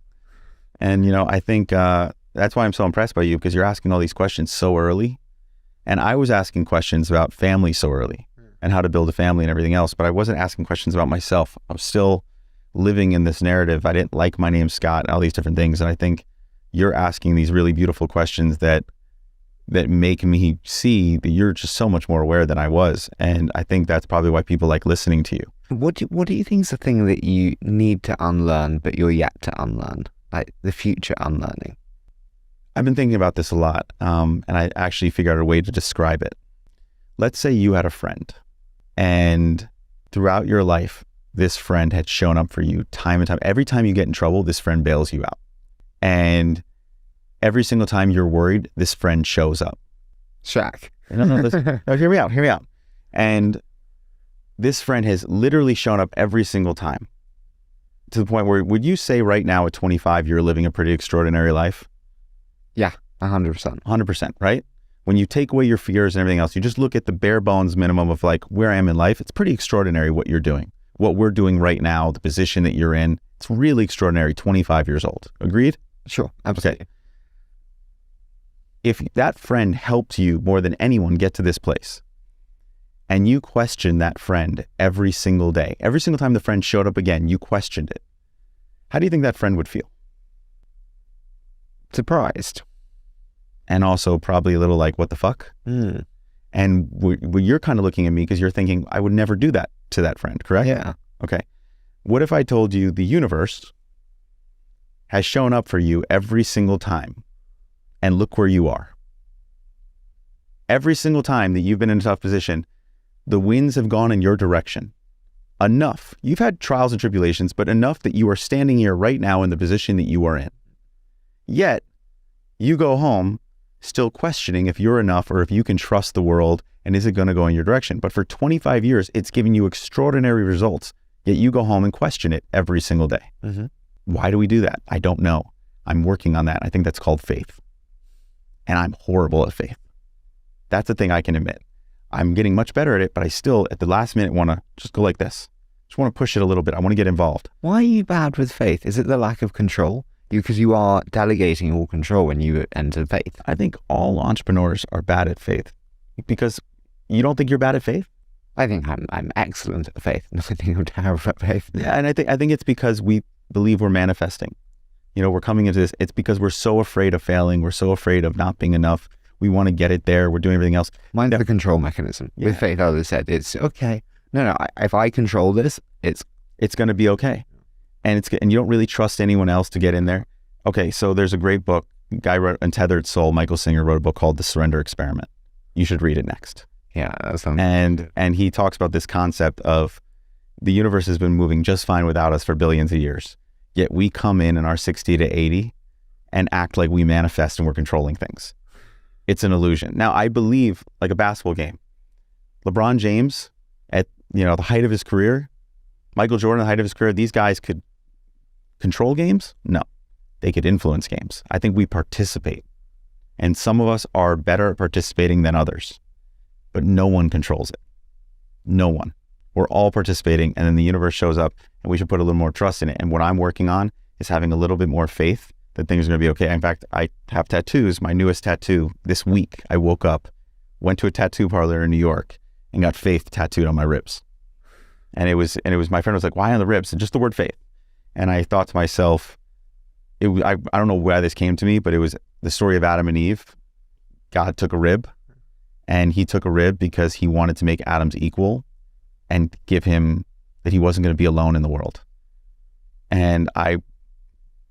And, I think that's why I'm so impressed by you, because you're asking all these questions so early. And I was asking questions about family so early and how to build a family and everything else, but I wasn't asking questions about myself. I was still living in this narrative. I didn't like my name Scott and all these different things. And I think you're asking these really beautiful questions that make me see that you're just so much more aware than I was. And I think that's probably why people like listening to you. What do you think is the thing that you need to unlearn, but you're yet to unlearn? Like the future unlearning? I've been thinking about this a lot, and I actually figured out a way to describe it. Let's say you had a friend, and throughout your life, this friend had shown up for you time and time. Every time you get in trouble, this friend bails you out. And every single time you're worried, this friend shows up. Shaq. No, hear me out. Hear me out. And this friend has literally shown up every single time to the point where, would you say right now at 25, you're living a pretty extraordinary life? Yeah, 100%. 100%, right? When you take away your fears and everything else, you just look at the bare bones minimum of like where I am in life. It's pretty extraordinary what you're doing, what we're doing right now, the position that you're in. It's really extraordinary, 25 years old. Agreed? Sure, absolutely. Okay. If that friend helped you more than anyone get to this place, and you question that friend every single day, every single time the friend showed up again, you questioned it, how do you think that friend would feel? Surprised. And also probably a little like, what the fuck? And you're kind of looking at me because you're thinking, I would never do that to that friend, correct? Yeah. Okay. What if I told you the universe has shown up for you every single time, and look where you are? Every single time that you've been in a tough position, the winds have gone in your direction. Enough. You've had trials and tribulations, but enough that you are standing here right now in the position that you are in. Yet, you go home still questioning if you're enough or if you can trust the world and is it going to go in your direction. But for 25 years, it's given you extraordinary results, yet you go home and question it every single day. Why do we do that? I don't know. I'm working on that. I think that's called faith. And I'm horrible at faith. That's the thing I can admit. I'm getting much better at it, but I still, at the last minute, want to just go like this. Just want to push it a little bit. I want to get involved. Why are you bad with faith? Is it the lack of control? Because you are delegating all control when you enter faith. I think all entrepreneurs are bad at faith. Because you don't think you're bad at faith? I think I'm excellent at faith. I think I'm terrible at faith. Yeah, and I think it's because we believe we're manifesting. You know, we're coming into this. It's because we're so afraid of failing. We're so afraid of not being enough. We want to get it there. We're doing everything else. Mine's the control mechanism. Yeah. With faith, as I said, it's okay. No, if I control this, it's going to be okay. And you don't really trust anyone else to get in there. Okay, so there's a great book. A guy wrote Untethered Soul, Michael Singer, wrote a book called The Surrender Experiment. You should read it next. Yeah, that sounds and he talks about this concept of the universe has been moving just fine without us for billions of years. Yet we come in our 60 to 80 and act like we manifest and we're controlling things. It's an illusion. Now, I believe, like a basketball game, LeBron James at the height of his career, Michael Jordan at the height of his career, these guys could control games? No. They could influence games. I think we participate. And some of us are better at participating than others. But no one controls it. No one. We're all participating, and then the universe shows up, and we should put a little more trust in it. And what I'm working on is having a little bit more faith that things are going to be okay. In fact, I have tattoos. My newest tattoo this week, I woke up, went to a tattoo parlor in New York, and got faith tattooed on my ribs. And it was my friend was like, why on the ribs? And just the word faith. And I thought to myself, I don't know why this came to me, but it was the story of Adam and Eve. God took a rib, and he took a rib because he wanted to make Adam's equal and give him that he wasn't going to be alone in the world. And I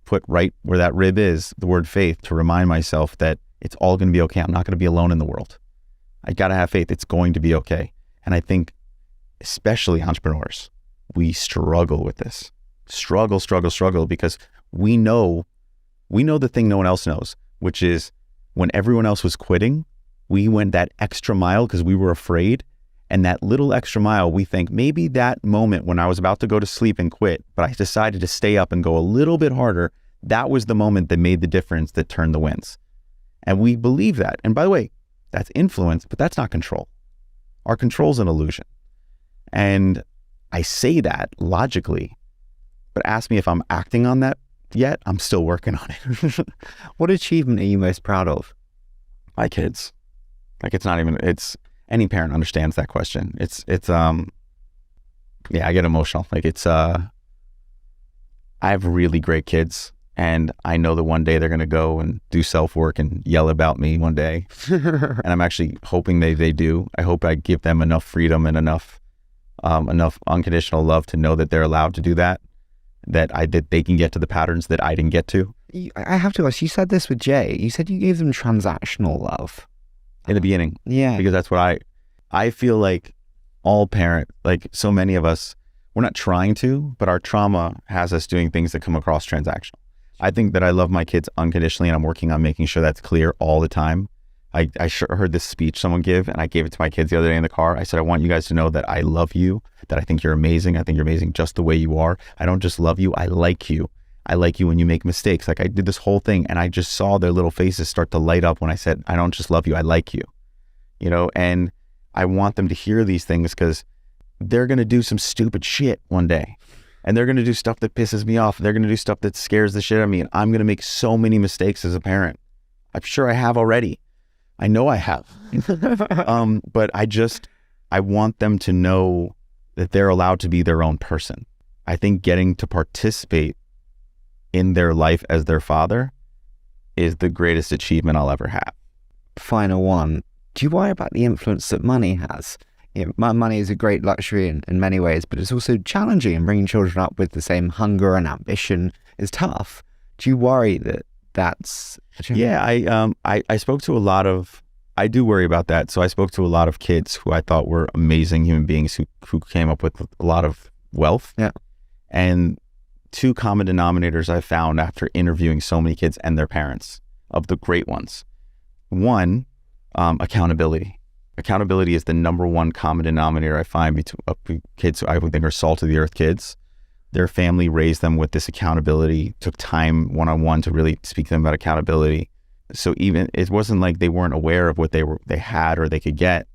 put right where that rib is the word faith to remind myself that it's all going to be okay. I'm not going to be alone in the world. I got to have faith. It's going to be okay. And I think especially entrepreneurs, we struggle with this. Struggle because we know the thing no one else knows, which is when everyone else was quitting, we went that extra mile because we were afraid. And that little extra mile, we think maybe that moment when I was about to go to sleep and quit, but I decided to stay up and go a little bit harder, that was the moment that made the difference, that turned the winds. And we believe that. And by the way, that's influence, but that's not control. Our control is an illusion. And I say that logically, but ask me if I'm acting on that yet. I'm still working on it. What achievement are you most proud of? My kids. Like it's any parent understands that question. Yeah, I get emotional. Like I have really great kids, and I know that one day they're going to go and do self-work and yell about me one day. And I'm actually hoping they do. I hope I give them enough freedom and enough unconditional love to know that they're allowed to do that, that they can get to the patterns that I didn't get to. I have to ask, you said this with Jay. You said you gave them transactional love. In the beginning. Yeah. Because that's what I feel like like so many of us, we're not trying to, but our trauma has us doing things that come across transactional. I think that I love my kids unconditionally, and I'm working on making sure that's clear all the time. heard this speech someone give, and I gave it to my kids the other day in the car. I said, I want you guys to know that I love you, that I think you're amazing. I think you're amazing just the way you are. I don't just love you, I like you. I like you when you make mistakes. Like, I did this whole thing, and I just saw their little faces start to light up when I said, I don't just love you, I like you. You know, and I want them to hear these things because they're going to do some stupid shit one day. And they're going to do stuff that pisses me off. They're going to do stuff that scares the shit out of me. And I'm going to make so many mistakes as a parent. I'm sure I have already. I know I have. But I want them to know that they're allowed to be their own person. I think getting to participate in their life as their father is the greatest achievement I'll ever have. Final one. Do you worry about the influence that money has? You know, money is a great luxury in many ways, but it's also challenging, and bringing children up with the same hunger and ambition is tough. Do you worry that that's... Yeah, I spoke to a lot of... I do worry about that. So I spoke to a lot of kids who I thought were amazing human beings who came up with a lot of wealth. Yeah. And two common denominators I found after interviewing so many kids and their parents of the great ones. One, accountability. Accountability is the number one common denominator I find between kids who I would think are salt of the earth kids. Their family raised them with this accountability, took time one-on-one to really speak to them about accountability. So even it wasn't like they weren't aware of what they had or they could get.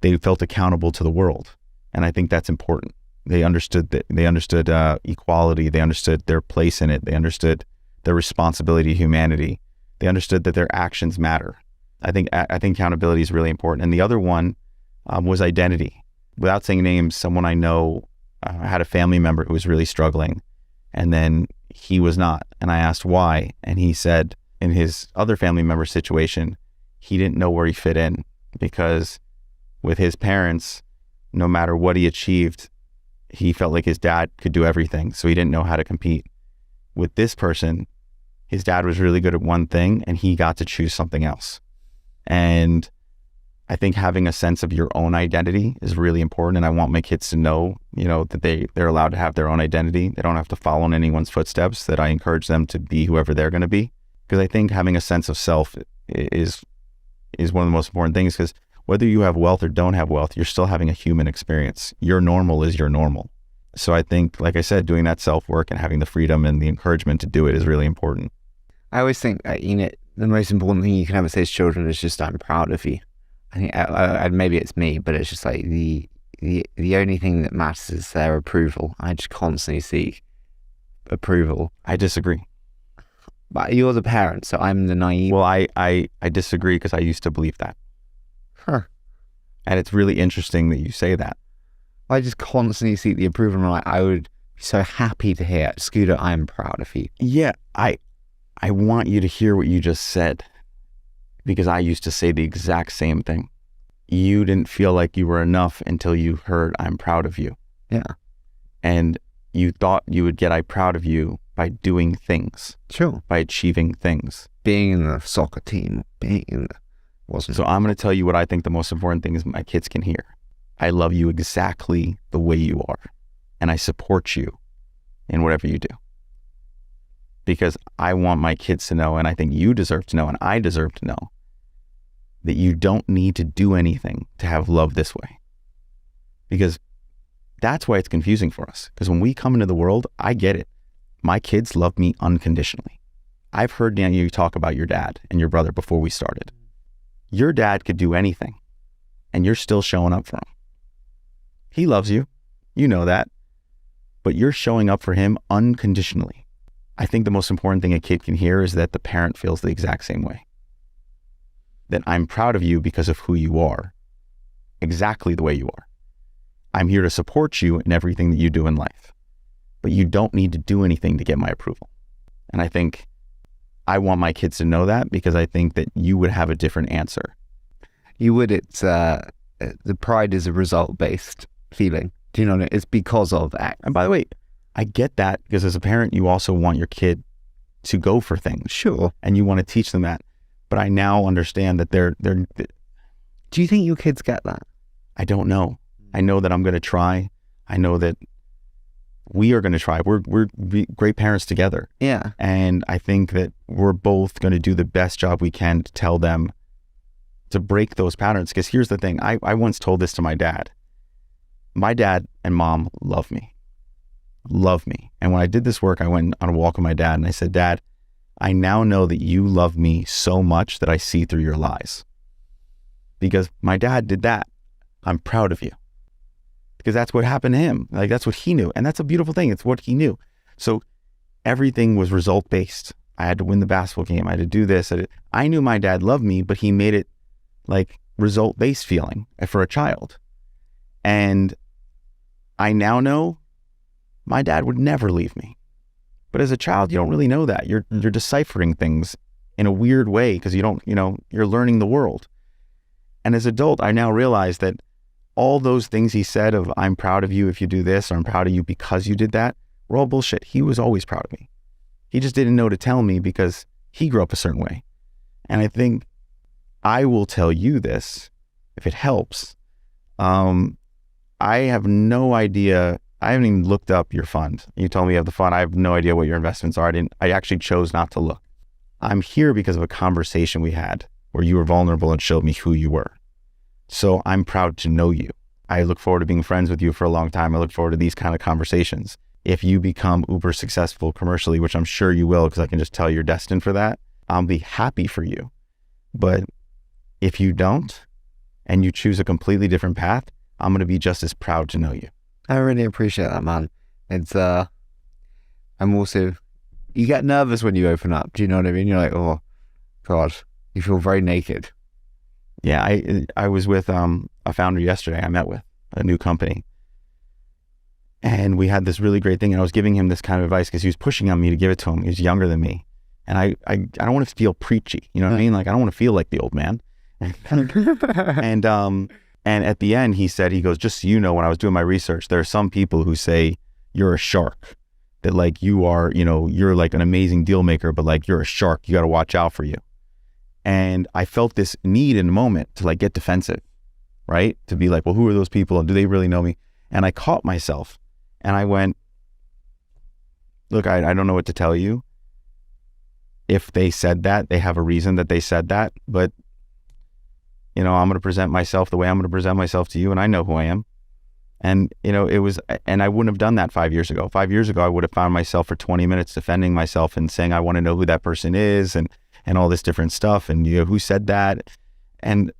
They felt accountable to the world, and I think that's important. They understood equality. They understood their place in it. They understood their responsibility to humanity. They understood that their actions matter. I think accountability is really important. And the other one was identity. Without saying names, someone I know had a family member who was really struggling, and then he was not. And I asked why, and he said in his other family member situation, he didn't know where he fit in, because with his parents, no matter what he achieved, he felt like his dad could do everything, so he didn't know how to compete. With this person, his dad was really good at one thing, and he got to choose something else. And I think having a sense of your own identity is really important. And I want my kids to know, that they're allowed to have their own identity. They don't have to follow in anyone's footsteps, that I encourage them to be whoever they're going to be. Because I think having a sense of self is one of the most important things, because whether you have wealth or don't have wealth, you're still having a human experience. Your normal is your normal. So I think, like I said, doing that self-work and having the freedom and the encouragement to do it is really important. I always think that, the most important thing you can ever say to children is just, I'm proud of you. I think maybe it's me, but it's just like the only thing that matters is their approval. I just constantly seek approval. I disagree. But you're the parent, so I'm the naive. Well, I disagree, because I used to believe that. Huh. And it's really interesting that you say that. I just constantly seek the approval, and I would be so happy to hear, Scooter, I'm proud of you. Yeah, I want you to hear what you just said, because I used to say the exact same thing. You didn't feel like you were enough until you heard, I'm proud of you. Yeah. And you thought you would get I'm proud of you by doing things. Sure. By achieving things. Being in the soccer team, So I'm going to tell you what I think the most important thing is my kids can hear. I love you exactly the way you are, and I support you in whatever you do. Because I want my kids to know, and I think you deserve to know, and I deserve to know, that you don't need to do anything to have love this way. Because that's why it's confusing for us. Because when we come into the world, I get it. My kids love me unconditionally. I've heard Daniel you talk about your dad and your brother before we started. Your dad could do anything, and you're still showing up for him. He loves you. You know that. But you're showing up for him unconditionally. I think the most important thing a kid can hear is that the parent feels the exact same way. That I'm proud of you because of who you are, exactly the way you are. I'm here to support you in everything that you do in life, but you don't need to do anything to get my approval. And I think I want my kids to know that, because I think that you would have a different answer. You would. It's the pride is a result-based feeling. Do you know what I mean? It's because of X. And by the way, I get that, because as a parent, you also want your kid to go for things. Sure. And you want to teach them that. But I now understand that they're. Do you think your kids get that? I don't know. I know that I'm going to try. I know that we are going to try. We're great parents together. Yeah. And I think that we're both going to do the best job we can to tell them to break those patterns. Because here's the thing. I once told this to my dad. My dad and mom love me. Love me. And when I did this work, I went on a walk with my dad and I said, Dad, I now know that you love me so much that I see through your lies. Because my dad did that. I'm proud of you. Because that's what happened to him. Like, that's what he knew. And that's a beautiful thing. It's what he knew. So everything was result-based. I had to win the basketball game. I had to do this. I knew my dad loved me, but he made it like result-based feeling for a child. And I now know my dad would never leave me. But as a child, you don't really know that. You're deciphering things in a weird way because you don't, you're learning the world. And as an adult, I now realize that all those things he said of, I'm proud of you if you do this, or I'm proud of you because you did that, were all bullshit. He was always proud of me. He just didn't know to tell me because he grew up a certain way. And I think I will tell you this if it helps. I have no idea. I haven't even looked up your fund. You told me you have the fund. I have no idea what your investments are. I actually chose not to look. I'm here because of a conversation we had where you were vulnerable and showed me who you were. So I'm proud to know you. I look forward to being friends with you for a long time. I look forward to these kind of conversations. If you become uber successful commercially, which I'm sure you will, because I can just tell you're destined for that, I'll be happy for you. But if you don't, and you choose a completely different path, I'm going to be just as proud to know you. I really appreciate that, man. It's, I'm also, you get nervous when you open up. Do you know what I mean? You're like, oh, God, you feel very naked. Yeah, I was with a founder yesterday I met with, a new company. And we had this really great thing. And I was giving him this kind of advice because he was pushing on me to give it to him. He was younger than me. And I don't want to feel preachy. You know what I mean? Like, I don't want to feel like the old man. And at the end, he goes, just so you know, when I was doing my research, there are some people who say you're a shark, that like you are, you're like an amazing deal maker, but like you're a shark, you got to watch out for you. And I felt this need in the moment to like get defensive, right? To be like, well, who are those people? And do they really know me? And I caught myself and I went, look, I don't know what to tell you. If they said that, they have a reason that they said that, but I'm going to present myself the way I'm going to present myself to you. And I know who I am. And, and I wouldn't have done that 5 years ago. 5 years ago, I would have found myself for 20 minutes defending myself and saying, I want to know who that person is and all this different stuff. And who said that? And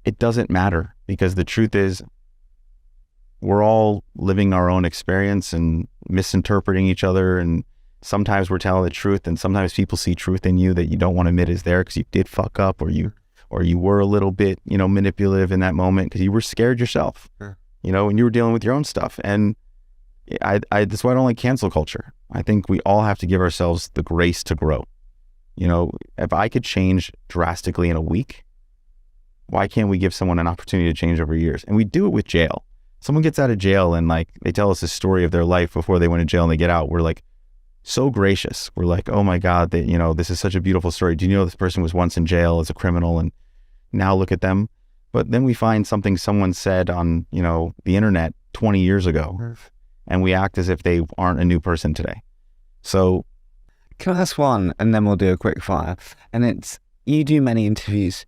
it doesn't matter because the truth is we're all living our own experience and misinterpreting each other. And sometimes we're telling the truth and sometimes people see truth in you that you don't want to admit is there because you did fuck up or you were a little bit, manipulative in that moment because you were scared yourself, and you were dealing with your own stuff. And that's why I don't like cancel culture. I think we all have to give ourselves the grace to grow. If I could change drastically in a week, why can't we give someone an opportunity to change over years? And we do it with jail. Someone gets out of jail and like, they tell us the story of their life before they went to jail and they get out. We're like, so gracious. We're like, oh my God, this is such a beautiful story. Do you know this person was once in jail as a criminal and now look at them? But then we find something someone said on, the internet 20 years ago and we act as if they aren't a new person today. So can I ask one and then we'll do a quick fire? And it's, you do many interviews.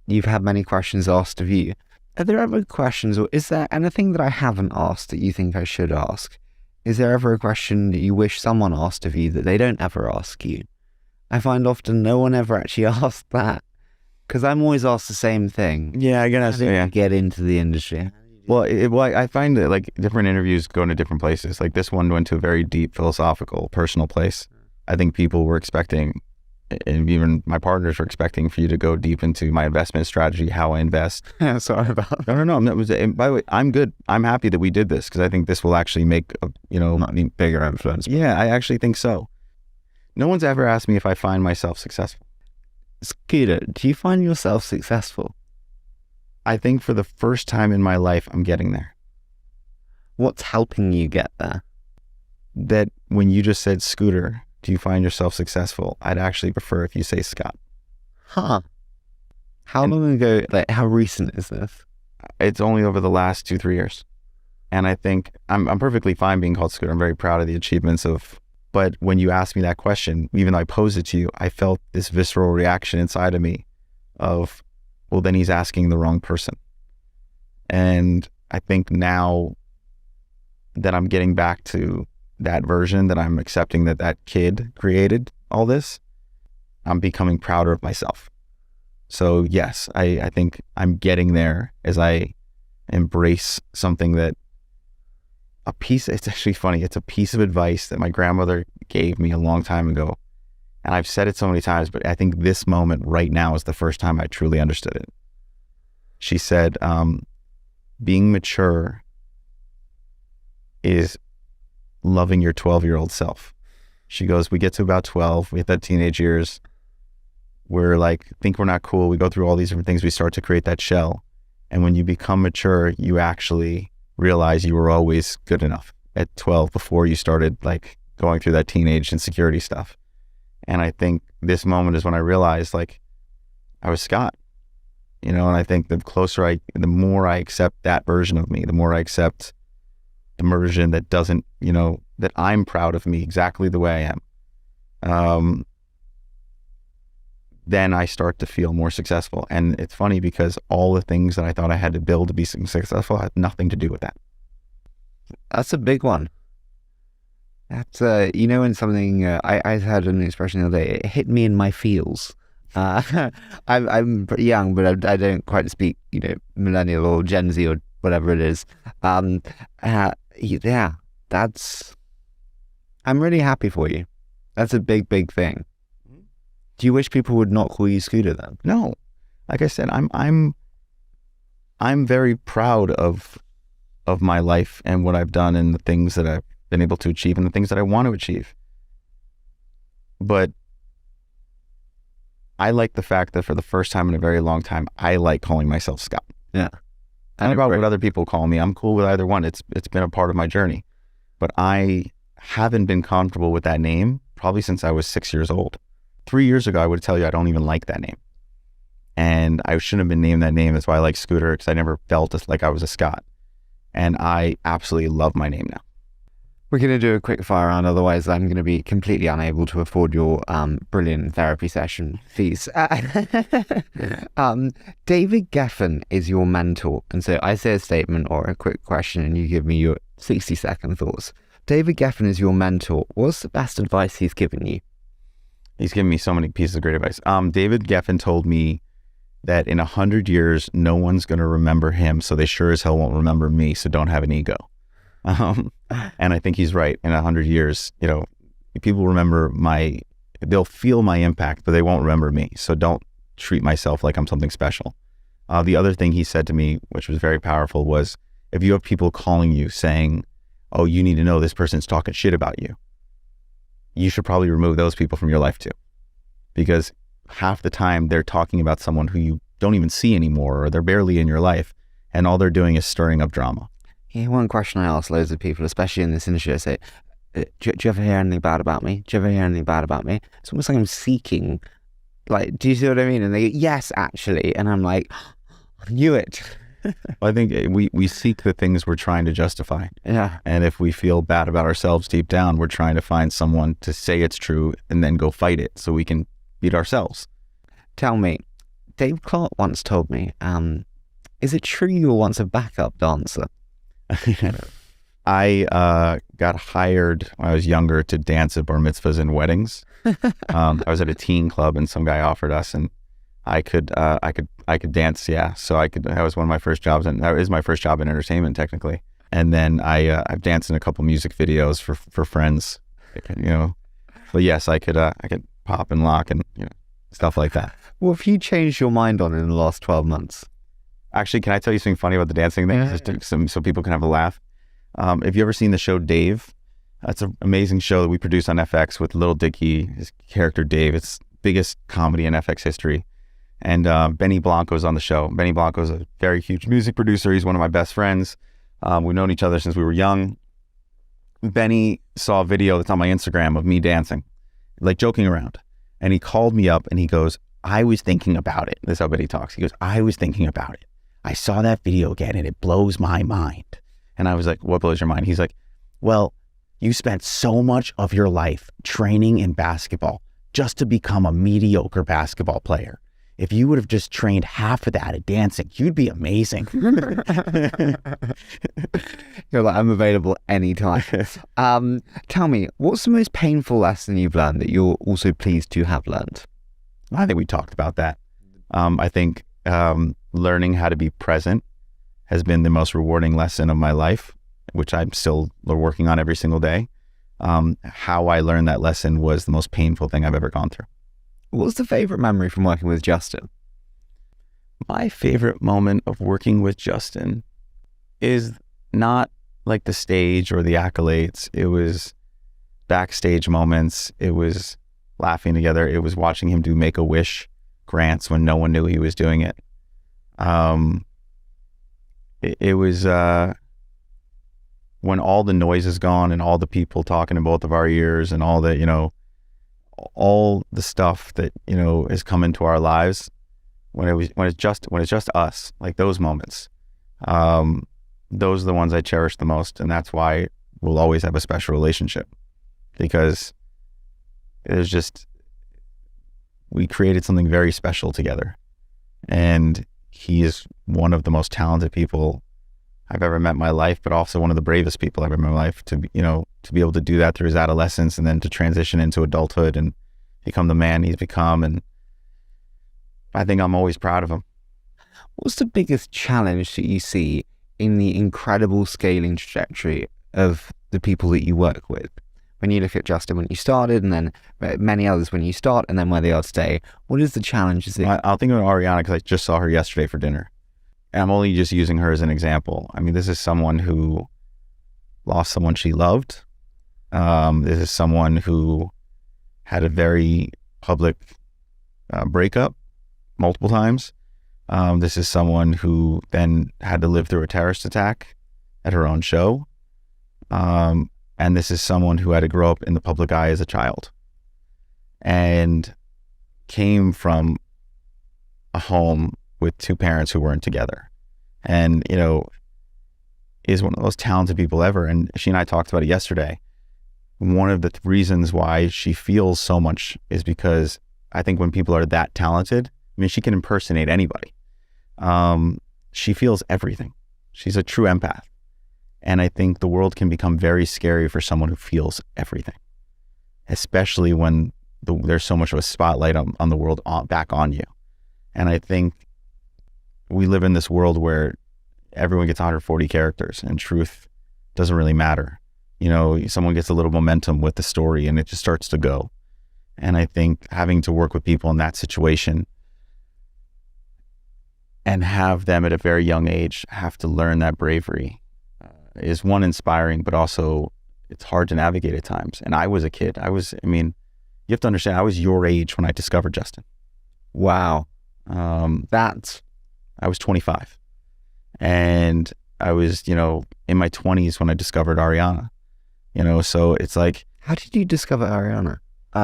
You've had many questions asked of you. Are there ever questions or is there anything that I haven't asked that you think I should ask? Is there ever a question that you wish someone asked of you that they don't ever ask you? I find often no one ever actually asks that because I'm always asked the same thing. Yeah, I guess. Yeah. Get into the industry. Well, I find that like different interviews go into different places. Like this one went to a very deep philosophical, personal place. I think people were expecting, and even my partners were expecting for you to go deep into my investment strategy, how I invest. Yeah, sorry about that. No. By the way, I'm good. I'm happy that we did this because I think this will actually make a, bigger influence. Yeah, I actually think so. No one's ever asked me if I find myself successful. Scooter, do you find yourself successful? I think for the first time in my life, I'm getting there. What's helping you get there? That when you just said, Scooter, do you find yourself successful? I'd actually prefer if you say Scott. Huh. How long ago, how recent is this? It's only over the last 2-3 years. And I think I'm perfectly fine being called Scooter. I'm very proud of the achievements but when you asked me that question, even though I posed it to you, I felt this visceral reaction inside of me of, well, then he's asking the wrong person. And I think now that I'm getting back to that version, that I'm accepting that that kid created all this, I'm becoming prouder of myself. So yes, I think I'm getting there as I embrace something that it's actually funny. It's a piece of advice that my grandmother gave me a long time ago. And I've said it so many times, but I think this moment right now is the first time I truly understood it. She said, being mature is loving your 12-year-old self. She goes, we get to about 12, we hit that teenage years. We're like, think we're not cool. We go through all these different things. We start to create that shell. And when you become mature, you actually realize you were always good enough at 12 before you started like going through that teenage insecurity stuff. And I think this moment is when I realized like I was Scott, and I think the more I accept that version of me, the more I accept the version that doesn't, that I'm proud of me exactly the way I am. Then I start to feel more successful. And it's funny because all the things that I thought I had to build to be successful had nothing to do with that. That's a big one. That's, when something, I heard an expression the other day, it hit me in my feels. I'm pretty young, but I don't quite speak, millennial or Gen Z or whatever it is. Yeah, I'm really happy for you. That's a big, big thing. Do you wish people would not call you Scooter then? No, like I said, I'm very proud of my life and what I've done and the things that I've been able to achieve and the things that I want to achieve. But I like the fact that for the first time in a very long time, I like calling myself Scott. Yeah. I don't know about what other people call me. I'm cool with either one. It's been a part of my journey. But I haven't been comfortable with that name probably since I was 6 years old. 3 years ago, I would tell you I don't even like that name. And I shouldn't have been named that name. That's why I like Scooter, because I never felt like I was a Scott. And I absolutely love my name now. We're going to do a quick fire round, otherwise I'm going to be completely unable to afford your brilliant therapy session fees. David Geffen is your mentor. And so I say a statement or a quick question and you give me your 60-second thoughts. David Geffen is your mentor. What's the best advice he's given you? He's given me so many pieces of great advice. David Geffen told me that in 100 years, no one's going to remember him, so they sure as hell won't remember me, so don't have an ego. And I think he's right. In 100 years, people remember they'll feel my impact, but they won't remember me. So don't treat myself like I'm something special. The other thing he said to me, which was very powerful, was if you have people calling you saying, oh, you need to know this person's talking shit about you, you should probably remove those people from your life too. Because half the time they're talking about someone who you don't even see anymore, or they're barely in your life, and all they're doing is stirring up drama. Yeah, one question I ask loads of people, especially in this industry, I say, do you ever hear anything bad about me? Do you ever hear anything bad about me? It's almost like I'm seeking, like, do you see what I mean? And they go, yes, actually. And I'm like, I knew it. Well, I think we seek the things we're trying to justify. Yeah. And if we feel bad about ourselves deep down, we're trying to find someone to say it's true and then go fight it so we can beat ourselves. Tell me, Dave Clark once told me, is it true you were once a backup dancer? I got hired when I was younger to dance at bar mitzvahs and weddings. I was at a teen club and some guy offered us, and I could dance. Yeah. So that was one of my first jobs, and that is my first job in entertainment technically. And then I've danced in a couple music videos for friends, but yes, I could pop and lock and stuff like that. What have you changed your mind on in the last 12 months? Actually, can I tell you something funny about the dancing thing? Yeah. So people can have a laugh. Have you ever seen the show Dave? It's an amazing show that we produce on FX with Lil Dicky, his character Dave. It's the biggest comedy in FX history. And Benny Blanco's on the show. Benny Blanco's a very huge music producer. He's one of my best friends. We've known each other since we were young. Benny saw a video that's on my Instagram of me dancing, like joking around. And he called me up and he goes, I was thinking about it. This is how Benny talks. He goes, I was thinking about it. I saw that video again and it blows my mind. And I was like, what blows your mind? He's like, well, you spent so much of your life training in basketball just to become a mediocre basketball player. if you would have just trained half of that at dancing, you'd be amazing. You're like, I'm available anytime. Tell me, what's the most painful lesson you've learned that you're also pleased to have learned? I think we talked about that. I think learning how to be present has been the most rewarding lesson of my life, which I'm still working on every single day. How I learned that lesson was the most painful thing I've ever gone through. What's the favorite memory from working with Justin? My favorite moment of working with Justin is not like the stage or the accolades. It was backstage moments. It was laughing together. It was watching him do Make-A-Wish grants when no one knew he was doing it. It was when all the noise is gone and all the people talking in both of our ears and all the, all the stuff that, has come into our lives when it's just us, like those moments. Those are the ones I cherish the most. And that's why we'll always have a special relationship, because we created something very special together. And he is one of the most talented people I've ever met in my life, but also one of the bravest people I've ever met in my life to be able to do that through his adolescence and then to transition into adulthood and become the man he's become. And I think I'm always proud of him. What's the biggest challenge that you see in the incredible scaling trajectory of the people that you work with? When you look at Justin when you started, and then many others when you start, and then where they are today, what is the challenge? I'll think of Ariana because I just saw her yesterday for dinner. And I'm only just using her as an example. I mean, this is someone who lost someone she loved. This is someone who had a very public breakup multiple times. This is someone who then had to live through a terrorist attack at her own show. And this is someone who had to grow up in the public eye as a child and came from a home with two parents who weren't together, and, is one of the most talented people ever. And she and I talked about it yesterday. One of the reasons why she feels so much is because I think when people are that talented, I mean, she can impersonate anybody. She feels everything. She's a true empath. And I think the world can become very scary for someone who feels everything, especially when there's so much of a spotlight on the world back on you. And I think we live in this world where everyone gets 140 characters and truth doesn't really matter. Someone gets a little momentum with the story and it just starts to go. And I think having to work with people in that situation and have them at a very young age have to learn that bravery is, one, inspiring, but also it's hard to navigate at times. And I was a kid. You have to understand, I was your age when I discovered Justin. Wow. I was 25, and I was, in my 20s when I discovered Ariana, so it's like. How did you discover Ariana?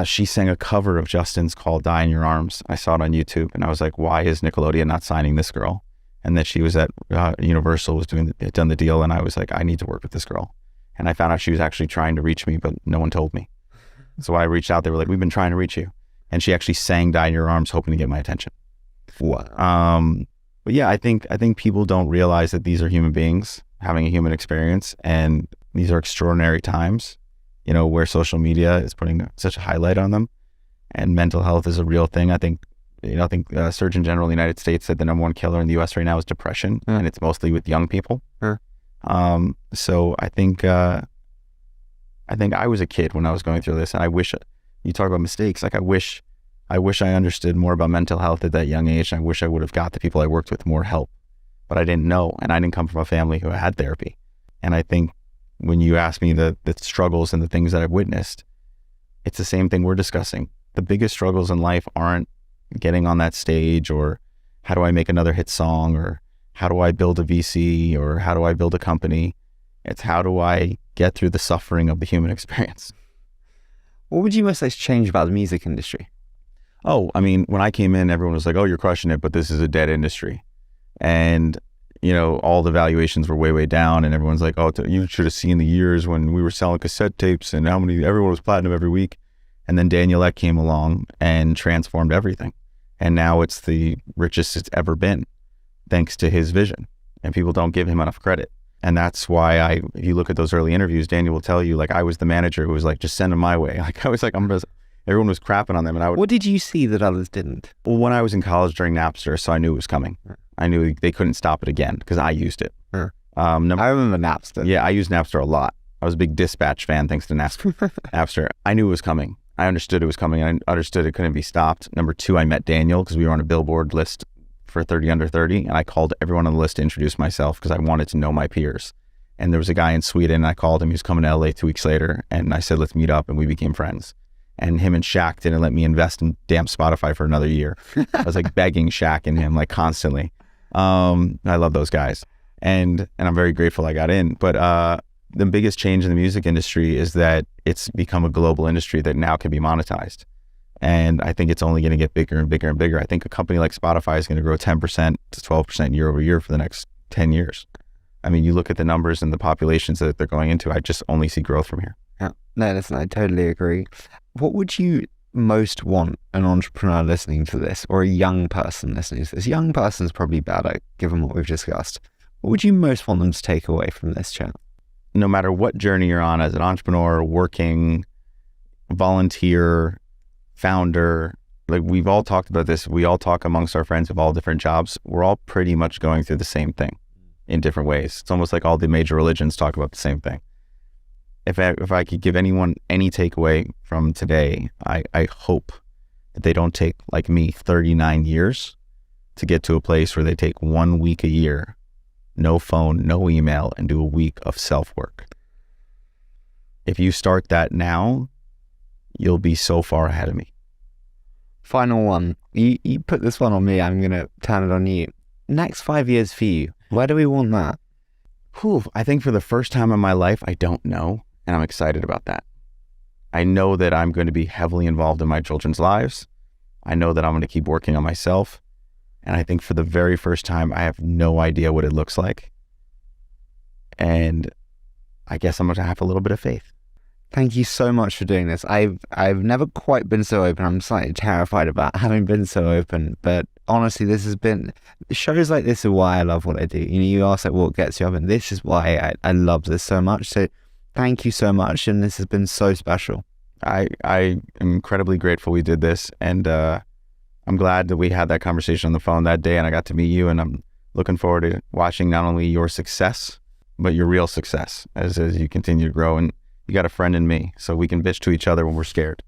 She sang a cover of Justin's called Die in Your Arms. I saw it on YouTube and I was like, why is Nickelodeon not signing this girl? And that she was at Universal, had done the deal, and I was like, I need to work with this girl. And I found out she was actually trying to reach me, but no one told me. So when I reached out, they were like, we've been trying to reach you. And she actually sang Die in Your Arms, hoping to get my attention. Wow. But yeah, I think people don't realize that these are human beings having a human experience, and these are extraordinary times, where social media is putting such a highlight on them, and mental health is a real thing. I think Surgeon General of the United States said the number one killer in the U.S. right now is depression, and it's mostly with young people. So I think I was a kid when I was going through this, and I wish, you talk about mistakes, like I wish I understood more about mental health at that young age. I wish I would have got the people I worked with more help, but I didn't know, and I didn't come from a family who had therapy. And I think when you ask me the struggles and the things that I've witnessed, it's the same thing we're discussing. The biggest struggles in life aren't getting on that stage, or how do I make another hit song, or how do I build a VC, or how do I build a company. It's how do I get through the suffering of the human experience. What would you most like to change about the music industry? When I came in, everyone was like, oh, you're crushing it, but this is a dead industry. And, all the valuations were way, way down, and everyone's like, oh, you should have seen the years when we were selling cassette tapes and everyone was platinum every week. And then Daniel Ek came along and transformed everything. And now it's the richest it's ever been, thanks to his vision. And people don't give him enough credit. And that's why if you look at those early interviews, Daniel will tell you, like, I was the manager who was like, just send them my way. Like, I was like, everyone was crapping on them. And What did you see that others didn't? well, when I was in college during Napster, so I knew it was coming. I knew they couldn't stop it again because I used it. I remember Napster. Yeah, I used Napster a lot. I was a big Dispatch fan thanks to Napster. I knew it was coming. I understood it was coming. I understood it couldn't be stopped. Number two, I met Daniel because we were on a Billboard list for 30 under 30, and I called everyone on the list to introduce myself because I wanted to know my peers. And there was a guy in Sweden, and I called him. He was coming to LA 2 weeks later, and I said, let's meet up, and we became friends. And him and Shaq didn't let me invest in damn Spotify for another year. I was like begging Shaq and him like constantly. I love those guys, and I'm very grateful I got in. But the biggest change in the music industry is that it's become a global industry that now can be monetized. And I think it's only going to get bigger and bigger and bigger. I think a company like Spotify is going to grow 10% to 12% year over year for the next 10 years. I mean, you look at the numbers and the populations that they're going into, I just only see growth from here. Yeah. No, listen, I totally agree. What would you most want an entrepreneur listening to this, or a young person listening to this? Young person's probably better, given what we've discussed. What would you most want them to take away from this chat? No matter what journey you're on as an entrepreneur, working, volunteer, founder, like we've all talked about this. We all talk amongst our friends of all different jobs. We're all pretty much going through the same thing in different ways. It's almost like all the major religions talk about the same thing. If I could give anyone any takeaway from today, I hope that they don't take, like me, 39 years to get to a place where they take 1 week a year, no phone, no email, and do a week of self-work. If you start that now, you'll be so far ahead of me. Final one. You put this one on me, I'm going to turn it on you. Next 5 years for you, where do we want that? I think for the first time in my life, I don't know, and I'm excited about that. I know that I'm going to be heavily involved in my children's lives. I know that I'm going to keep working on myself. And I think for the very first time, I have no idea what it looks like. And I guess I'm going to have a little bit of faith. Thank you so much for doing this. I've never quite been so open. I'm slightly terrified about having been so open, but honestly, this has been, shows like this are why I love what I do. You ask like what gets you up, and this is why I love this so much. So thank you so much, and this has been so special. I am incredibly grateful we did this, and I'm glad that we had that conversation on the phone that day, and I got to meet you, and I'm looking forward to watching not only your success, but your real success as you continue to grow. And you got a friend in me, so we can bitch to each other when we're scared.